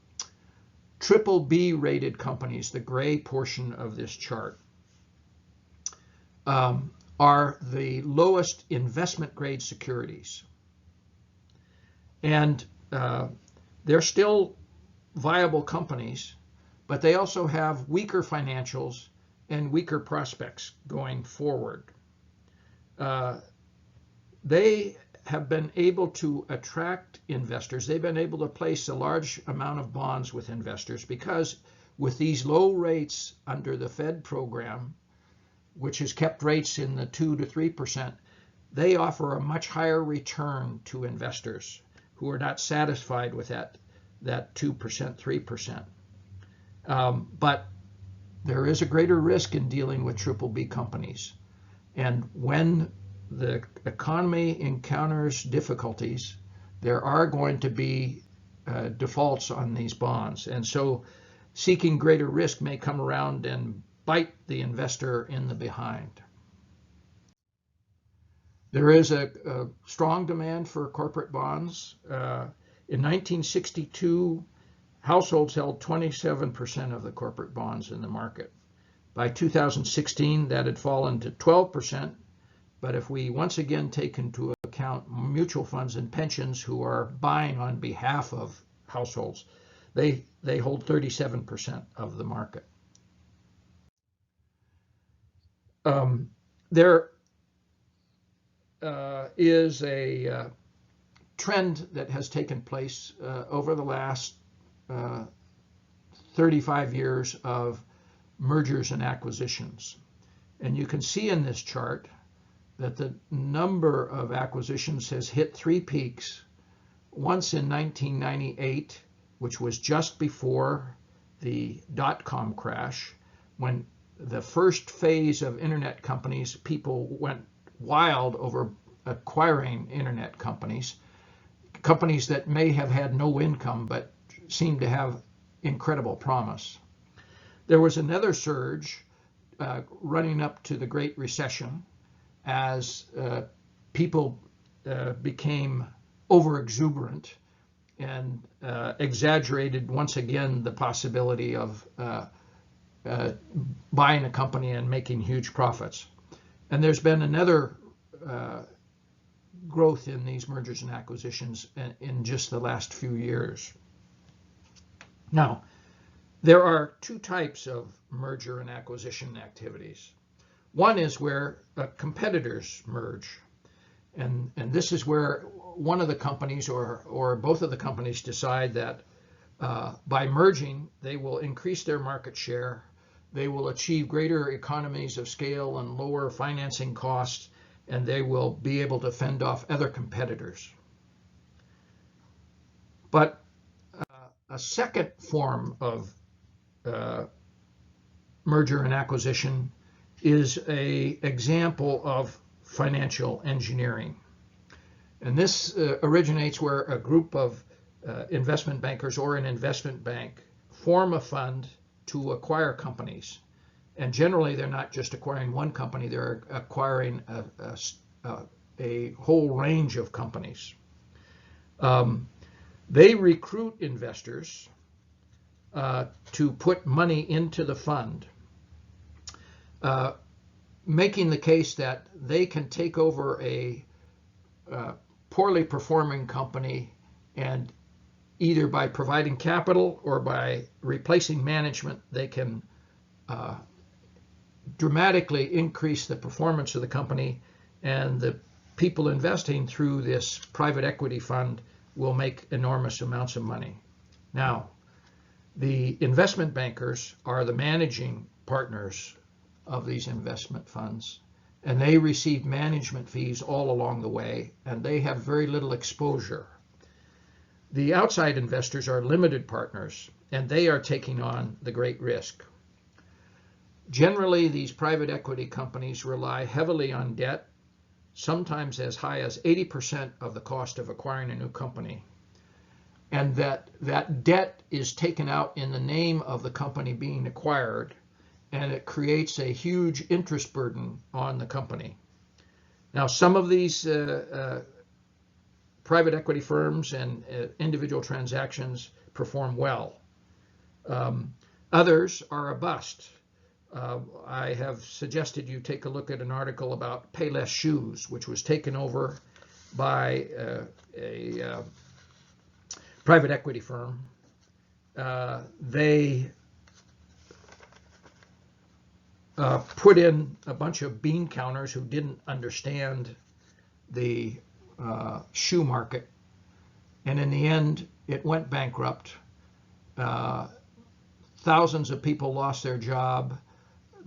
Triple B rated companies, the gray portion of this chart, are the lowest investment grade securities. And they're still viable companies, but they also have weaker financials and weaker prospects going forward. They have been able to attract investors. They've been able to place a large amount of bonds with investors because with these low rates under the Fed program, which has kept rates in the 2 to 3%, they offer a much higher return to investors who are not satisfied with that 2%, 3%. But there is a greater risk in dealing with triple B companies. And when the economy encounters difficulties, there are going to be defaults on these bonds. And so seeking greater risk may come around and bite the investor in the behind. There is a strong demand for corporate bonds. In 1962, households held 27% of the corporate bonds in the market. By 2016, that had fallen to 12%. But if we once again take into account mutual funds and pensions who are buying on behalf of households, they hold 37% of the market. There is a trend that has taken place over the last 35 years of mergers and acquisitions. And you can see in this chart that the number of acquisitions has hit 3 peaks, once in 1998, which was just before the dot-com crash, when the first phase of internet companies, people went wild over acquiring internet companies that may have had no income but seemed to have incredible promise. There was another surge running up to the Great Recession as people became overexuberant and exaggerated once again the possibility of buying a company and making huge profits. And there's been another growth in these mergers and acquisitions in just the last few years. Now, there are 2 types of merger and acquisition activities. One is where competitors merge. And this is where one of the companies or both of the companies decide that by merging, they will increase their market share, they will achieve greater economies of scale and lower financing costs, and they will be able to fend off other competitors. But a second form of merger and acquisition is an example of financial engineering. And this originates where a group of investment bankers or an investment bank form a fund to acquire companies. And generally, they're not just acquiring one company, they're acquiring a whole range of companies. They recruit investors to put money into the fund, making the case that they can take over a poorly performing company, and either by providing capital or by replacing management, they can dramatically increase the performance of the company, and the people investing through this private equity fund will make enormous amounts of money. Now, the investment bankers are the managing partners of these investment funds, and they receive management fees all along the way, and they have very little exposure. The outside investors are limited partners, and they are taking on the great risk. Generally, these private equity companies rely heavily on debt, sometimes as high as 80% of the cost of acquiring a new company. And that debt is taken out in the name of the company being acquired, and it creates a huge interest burden on the company. Now, some of these private equity firms and individual transactions perform well. Others are a bust. I have suggested you take a look at an article about Payless Shoes, which was taken over by a private equity firm. They put in a bunch of bean counters who didn't understand the shoe market, and in the end it went bankrupt. Thousands of people lost their job.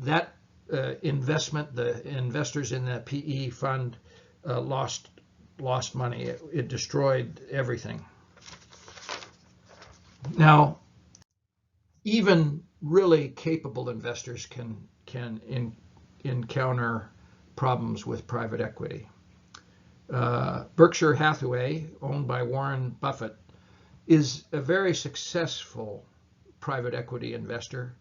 That investment, the investors in that PE fund lost money. It destroyed everything. Now, even really capable investors can encounter problems with private equity. Berkshire Hathaway, owned by Warren Buffett, is a very successful private equity investor.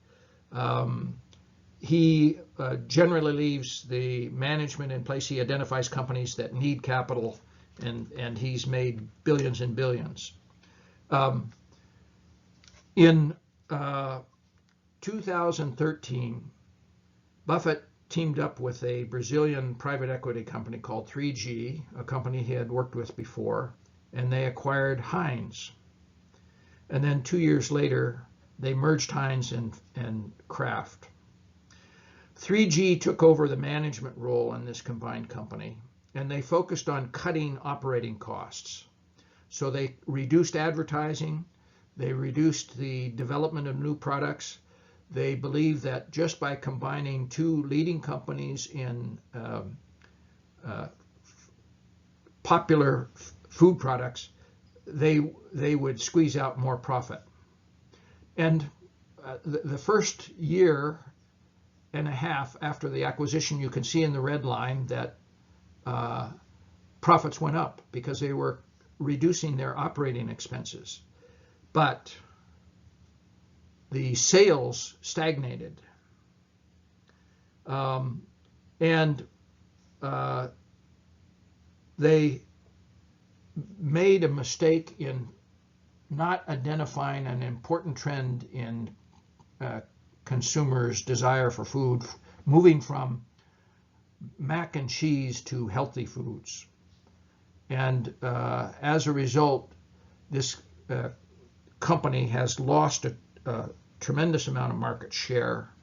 He generally leaves the management in place. He identifies companies that need capital, and he's made billions and billions. In 2013, Buffett teamed up with a Brazilian private equity company called 3G, a company he had worked with before, and they acquired Heinz. And then 2 years later, they merged Heinz and Kraft. 3G took over the management role in this combined company, and they focused on cutting operating costs. So they reduced advertising, they reduced the development of new products. They believe that just by combining two leading companies in popular food products, they would squeeze out more profit. And the first year and a half after the acquisition, you can see in the red line that profits went up because they were reducing their operating expenses. But the sales stagnated. And they made a mistake in not identifying an important trend in consumers' desire for food, moving from mac and cheese to healthy foods. And as a result, this company has lost a tremendous amount of market share.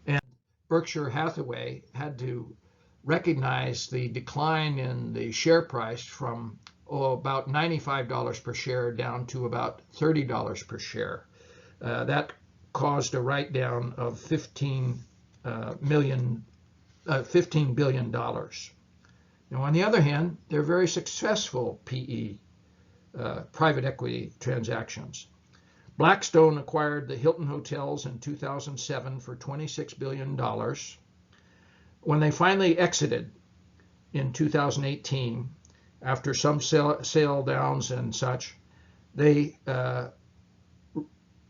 And Berkshire Hathaway had to recognize the decline in the share price from about $95 per share down to about $30 per share. That caused a write-down of $15 billion. Now, on the other hand, they're very successful PE, private equity transactions. Blackstone acquired the Hilton Hotels in 2007 for $26 billion. When they finally exited in 2018, after some sale downs and such, they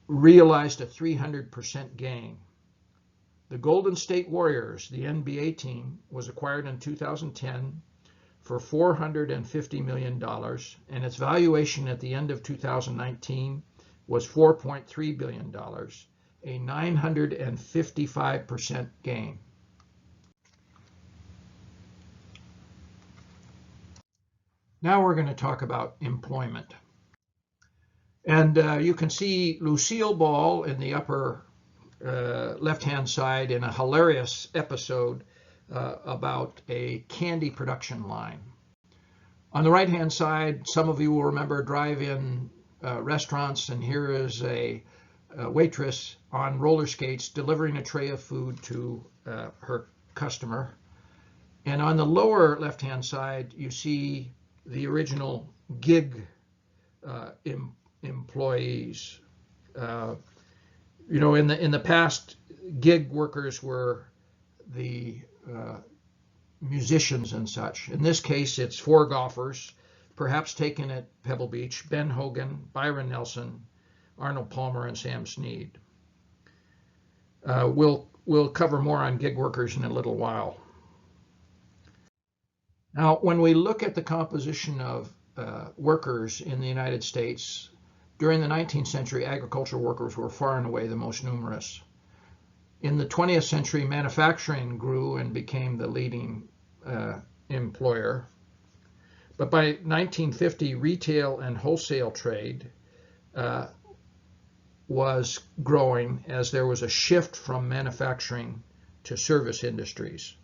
realized a 300% gain. The Golden State Warriors, the NBA team, was acquired in 2010 for $450 million, and its valuation at the end of 2019 was $4.3 billion, a 955% gain. Now we're going to talk about employment. And you can see Lucille Ball in the upper left-hand side in a hilarious episode about a candy production line. On the right-hand side, some of you will remember drive-in restaurants, and here is a waitress on roller skates delivering a tray of food to her customer. And on the lower left-hand side, you see the original gig employees. You know, in the past, gig workers were the musicians and such. In this case, it's 4 golfers, perhaps taken at Pebble Beach: Ben Hogan, Byron Nelson, Arnold Palmer, and Sam Snead. We'll we'll cover more on gig workers in a little while. Now, when we look at the composition of workers in the United States, during the 19th century, agricultural workers were far and away the most numerous. In the 20th century, manufacturing grew and became the leading employer. But by 1950, retail and wholesale trade was growing as there was a shift from manufacturing to service industries.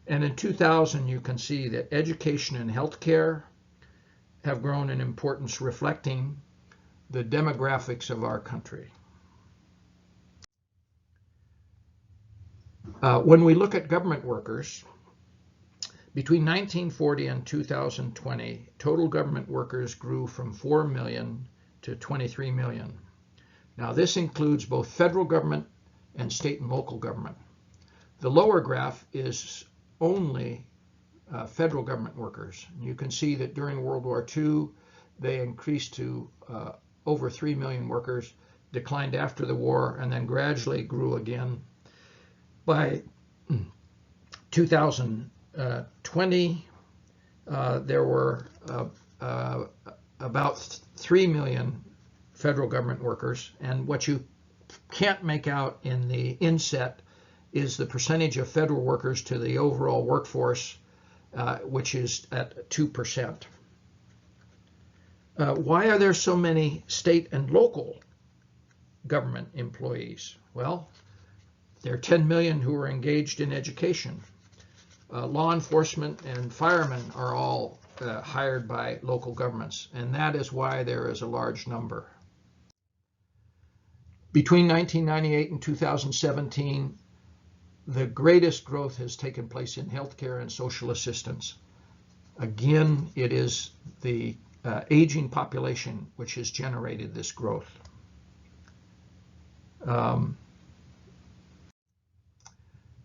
And in 2000, you can see that education and healthcare have grown in importance, reflecting the demographics of our country. When we look at government workers, between 1940 and 2020, total government workers grew from 4 million to 23 million. Now, this includes both federal government and state and local government. The lower graph is only federal government workers. You can see that during World War II, they increased to over 3 million workers, declined after the war, and then gradually grew again. By 2020, there were about 3 million federal government workers, and what you can't make out in the inset is the percentage of federal workers to the overall workforce, which is at 2%. Why are there so many state and local government employees? Well, there are 10 million who are engaged in education. Law enforcement and firemen are all hired by local governments, and that is why there is a large number. Between 1998 and 2017, the greatest growth has taken place in healthcare and social assistance. Again, it is the aging population which has generated this growth.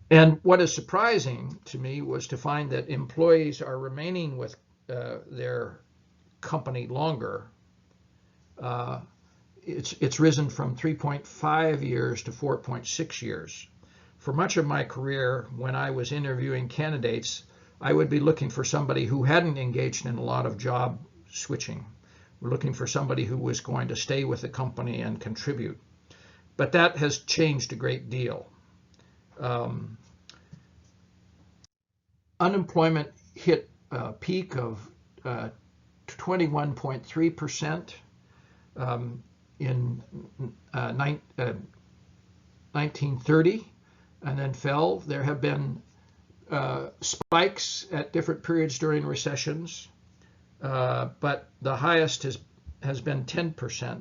And what is surprising to me was to find that employees are remaining with their company longer. It's risen from 3.5 years to 4.6 years. For much of my career, when I was interviewing candidates, I would be looking for somebody who hadn't engaged in a lot of job switching. We're looking for somebody who was going to stay with the company and contribute. But that has changed a great deal. Unemployment hit a peak of 21.3% in 1930 and then fell. There have been spikes at different periods during recessions, but the highest has been 10%.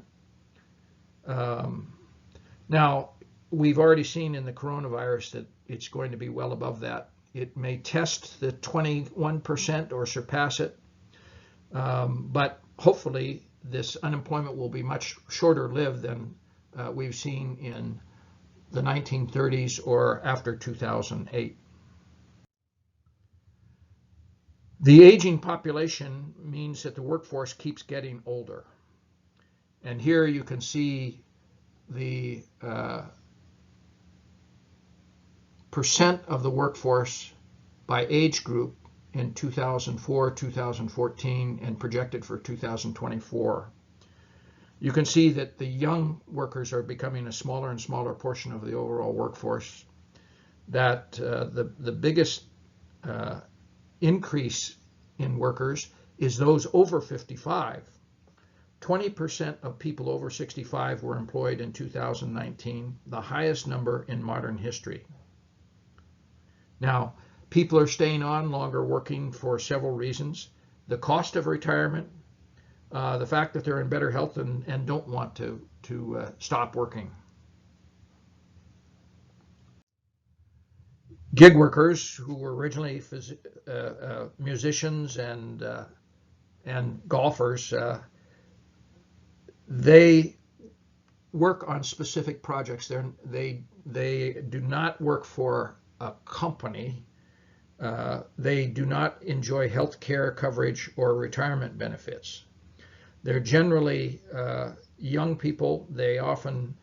Now, we've already seen in the coronavirus that it's going to be well above that. It may test the 21% or surpass it, but hopefully this unemployment will be much shorter lived than we've seen in the 1930s or after 2008. The aging population means that the workforce keeps getting older. And here you can see the percent of the workforce by age group in 2004, 2014, and projected for 2024. You can see that the young workers are becoming a smaller and smaller portion of the overall workforce, that the biggest increase in workers is those over 55. 20% of people over 65 were employed in 2019, the highest number in modern history. Now, people are staying on longer working for several reasons. The cost of retirement, the fact that they're in better health and don't want to stop working. Gig workers who were originally musicians and golfers, they work on specific projects. They do not work for a company. They do not enjoy health care coverage or retirement benefits. They're generally young people. They often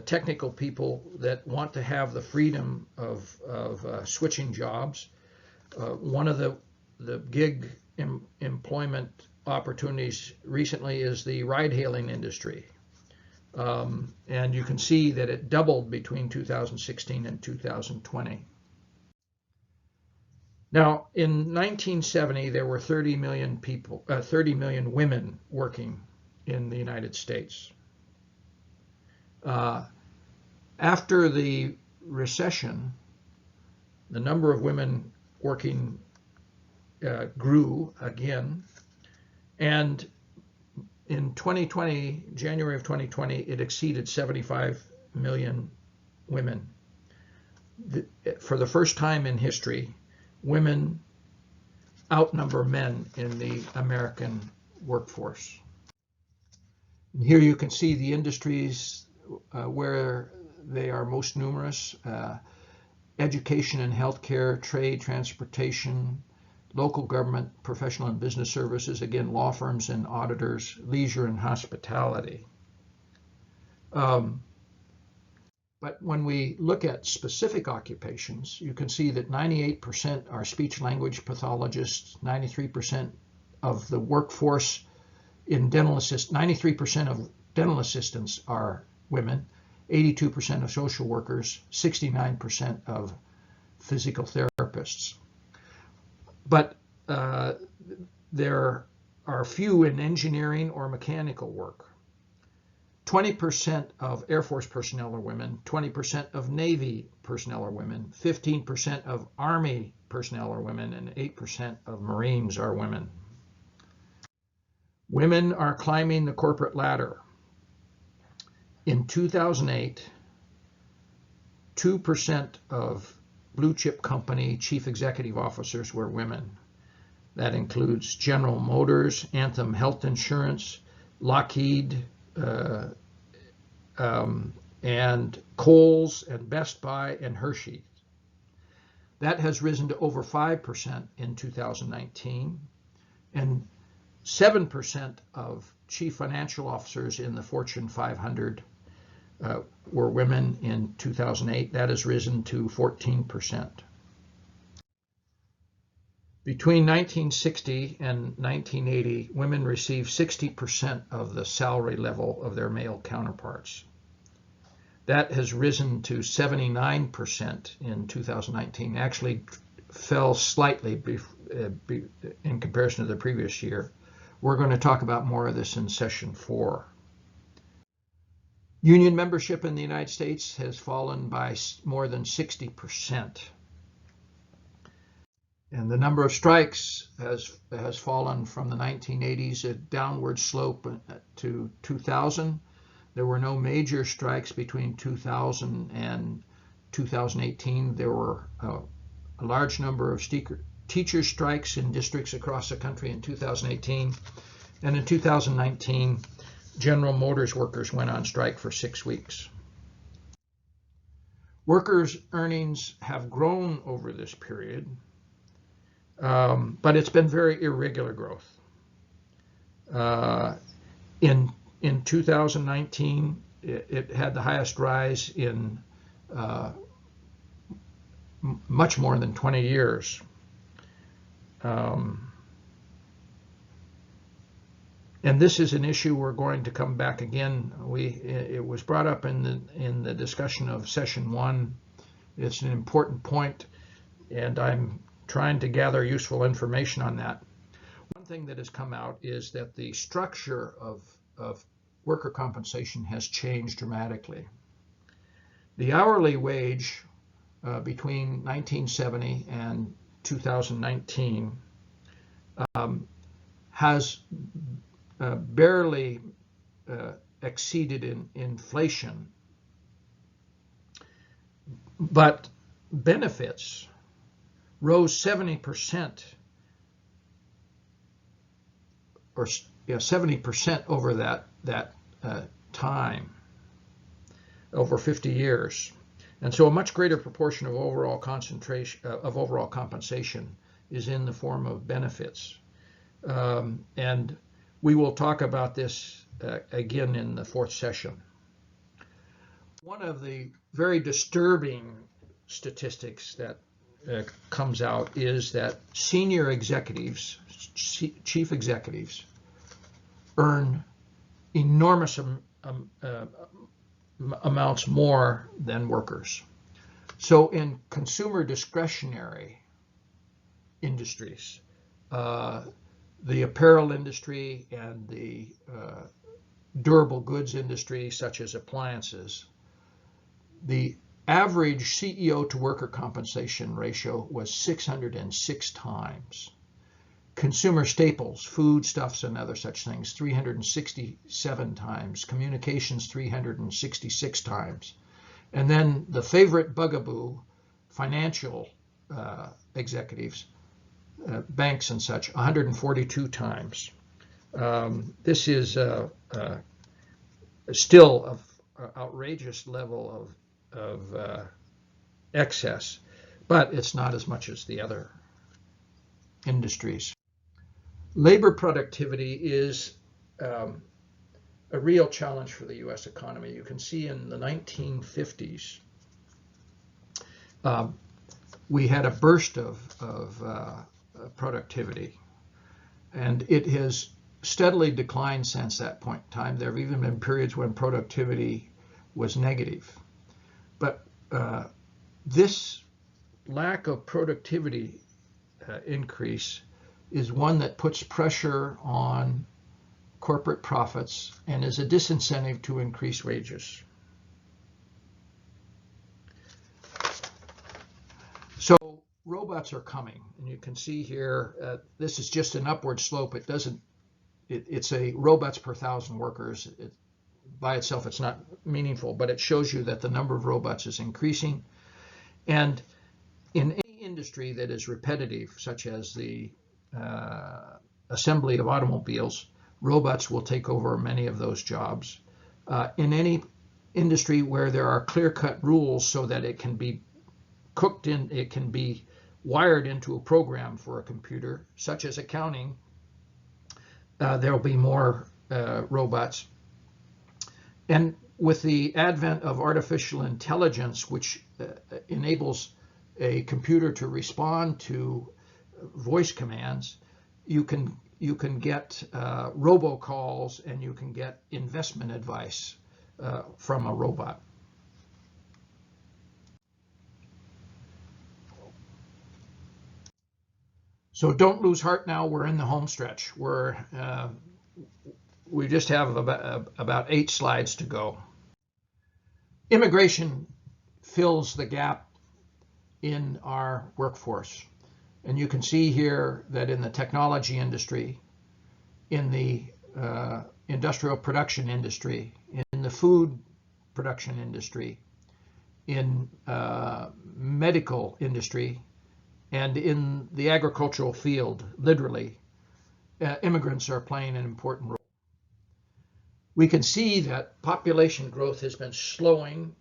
technical people that want to have the freedom of switching jobs. One of the gig employment opportunities recently is the ride-hailing industry. And you can see that it doubled between 2016 and 2020. Now, in 1970, there were 30 million women working in the United States. After the recession, the number of women working grew again, and in 2020, January of 2020, it exceeded 75 million women. For the first time in history, women outnumber men in the American workforce. And here you can see the industries where they are most numerous: education and healthcare, trade, transportation, local government, professional and business services, again, law firms and auditors, leisure and hospitality. But when we look at specific occupations, you can see that 98% are speech language pathologists, 93% of the workforce in dental assist, 93% of dental assistants are women, 82% of social workers, 69% of physical therapists. But there are few in engineering or mechanical work. 20% of Air Force personnel are women, 20% of Navy personnel are women, 15% of Army personnel are women, and 8% of Marines are women. Women are climbing the corporate ladder. In 2008, 2% of blue chip company chief executive officers were women. That includes General Motors, Anthem Health Insurance, Lockheed, and Kohl's, and Best Buy, and Hershey. That has risen to over 5% in 2019, and 7% of chief financial officers in the Fortune 500 were women in 2008. That has risen to 14%. Between 1960 and 1980, women received 60% of the salary level of their male counterparts. That has risen to 79% in 2019, actually fell slightly in comparison to the previous year. We're going to talk about more of this in session 4. Union membership in the United States has fallen by more than 60%. And the number of strikes has fallen from the 1980s, a downward slope to 2000. There were no major strikes between 2000 and 2018. There were a large number of teacher strikes in districts across the country in 2018. And in 2019, General Motors workers went on strike for 6 weeks. Workers' earnings have grown over this period, but it's been very irregular growth. In 2019, it had the highest rise in much more than 20 years. And this is an issue we're going to come back again. It was brought up in the discussion of session 1. It's an important point, and I'm trying to gather useful information on that. One thing that has come out is that the structure of worker compensation has changed dramatically. The hourly wage between 1970 and 2019 has barely exceeded inflation, but benefits rose 70%, or 70% over that time, over 50 years. And so a much greater proportion of overall compensation is in the form of benefits. And we will talk about this again in the 4th session. One of the very disturbing statistics that comes out is that senior executives, chief executives, earn enormous amounts more than workers. So in consumer discretionary industries, the apparel industry and the durable goods industry, such as appliances, the average CEO to worker compensation ratio was 606 times. Consumer staples, foodstuffs and other such things, 367 times. Communications, 366 times. And then the favorite bugaboo, financial executives, banks and such, 142 times. This is still an outrageous level of excess, but it's not as much as the other industries. Labor productivity is a real challenge for the U.S. economy. You can see in the 1950s, we had a burst of productivity, and it has steadily declined since that point in time. There have even been periods when productivity was negative. But this lack of productivity increase is one that puts pressure on corporate profits and is a disincentive to increase wages. So robots are coming, and you can see here, this is just an upward slope. It's a robots per 1,000 workers. By itself, it's not meaningful, but it shows you that the number of robots is increasing. And in any industry that is repetitive, such as the assembly of automobiles, robots will take over many of those jobs. In any industry where there are clear-cut rules so that it can be cooked in, it can be wired into a program for a computer, such as accounting, there will be more robots. And with the advent of artificial intelligence, which enables a computer to respond to voice commands, you can get robocalls and you can get investment advice from a robot. So don't lose heart now. We're in the home stretch. We just have about 8 slides to go. Immigration fills the gap in our workforce. And you can see here that in the technology industry, in the industrial production industry, in the food production industry, in medical industry, and in the agricultural field, literally, immigrants are playing an important role. We can see that population growth has been slowing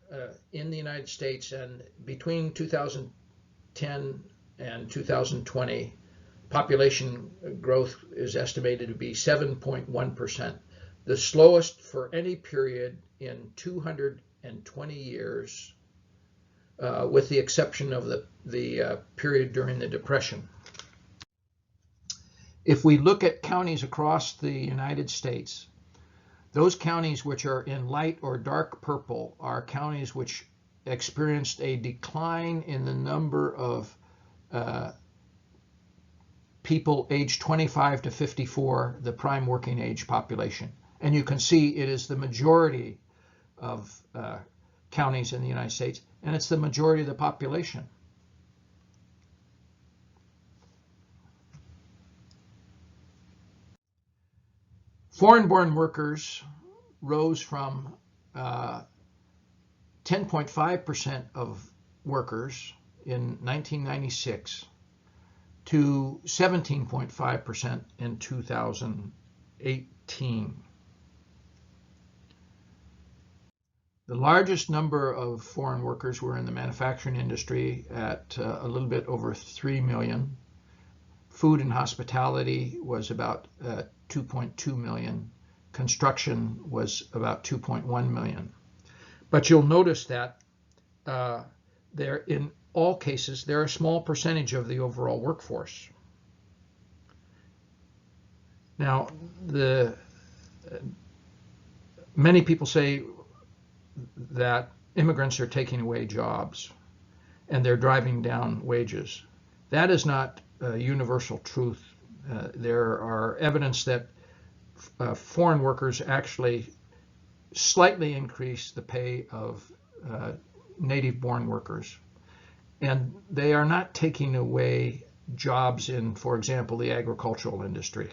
in the United States, and between 2010 and 2020, population growth is estimated to be 7.1%, the slowest for any period in 220 years, with the exception of the period during the Depression. If we look at counties across the United States, those counties which are in light or dark purple are counties which experienced a decline in the number of people aged 25 to 54, the prime working age population. And you can see it is the majority of counties in the United States, and it's the majority of the population. Foreign-born workers rose from 10.5% of workers in 1996 to 17.5% in 2018. The largest number of foreign workers were in the manufacturing industry at a little bit over 3 million. Food and hospitality was about 2.2 million. Construction was about 2.1 million. But you'll notice that in all cases, they're a small percentage of the overall workforce. Now, many people say that immigrants are taking away jobs and they're driving down wages. That is not universal truth. There are evidence that foreign workers actually slightly increase the pay of native-born workers. And they are not taking away jobs in, for example, the agricultural industry.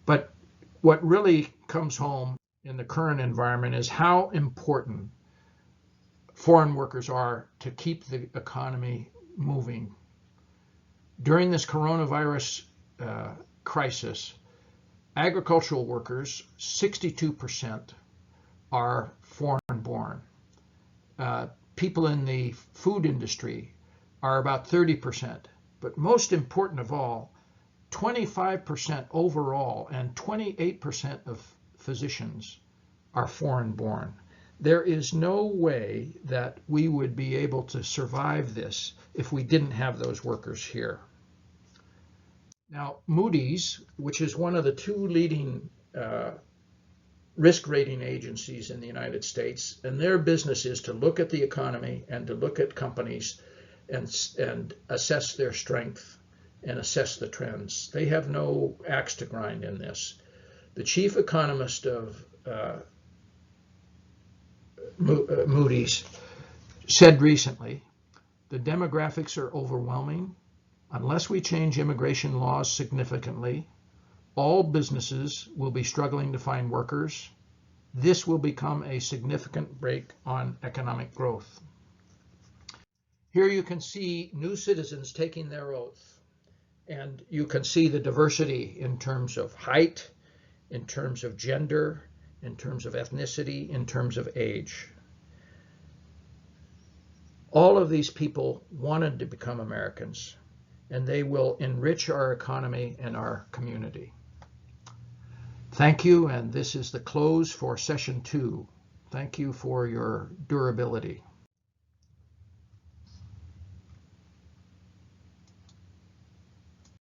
But what really comes home in the current environment is how important foreign workers are to keep the economy moving. During this coronavirus crisis, agricultural workers, 62% are foreign-born. People in the food industry are about 30%. But most important of all, 25% overall and 28% of physicians are foreign-born. There is no way that we would be able to survive this if we didn't have those workers here. Now, Moody's, which is one of the two leading risk rating agencies in the United States, and their business is to look at the economy and to look at companies and assess their strength and assess the trends. They have no axe to grind in this. The chief economist of Moody's said recently, the demographics are overwhelming. Unless we change immigration laws significantly, all businesses will be struggling to find workers. This will become a significant brake on economic growth. Here you can see new citizens taking their oath, and you can see the diversity in terms of height, in terms of gender, in terms of ethnicity, in terms of age. All of these people wanted to become Americans, and they will enrich our economy and our community. Thank you, and this is the close for session 2. Thank you for your durability.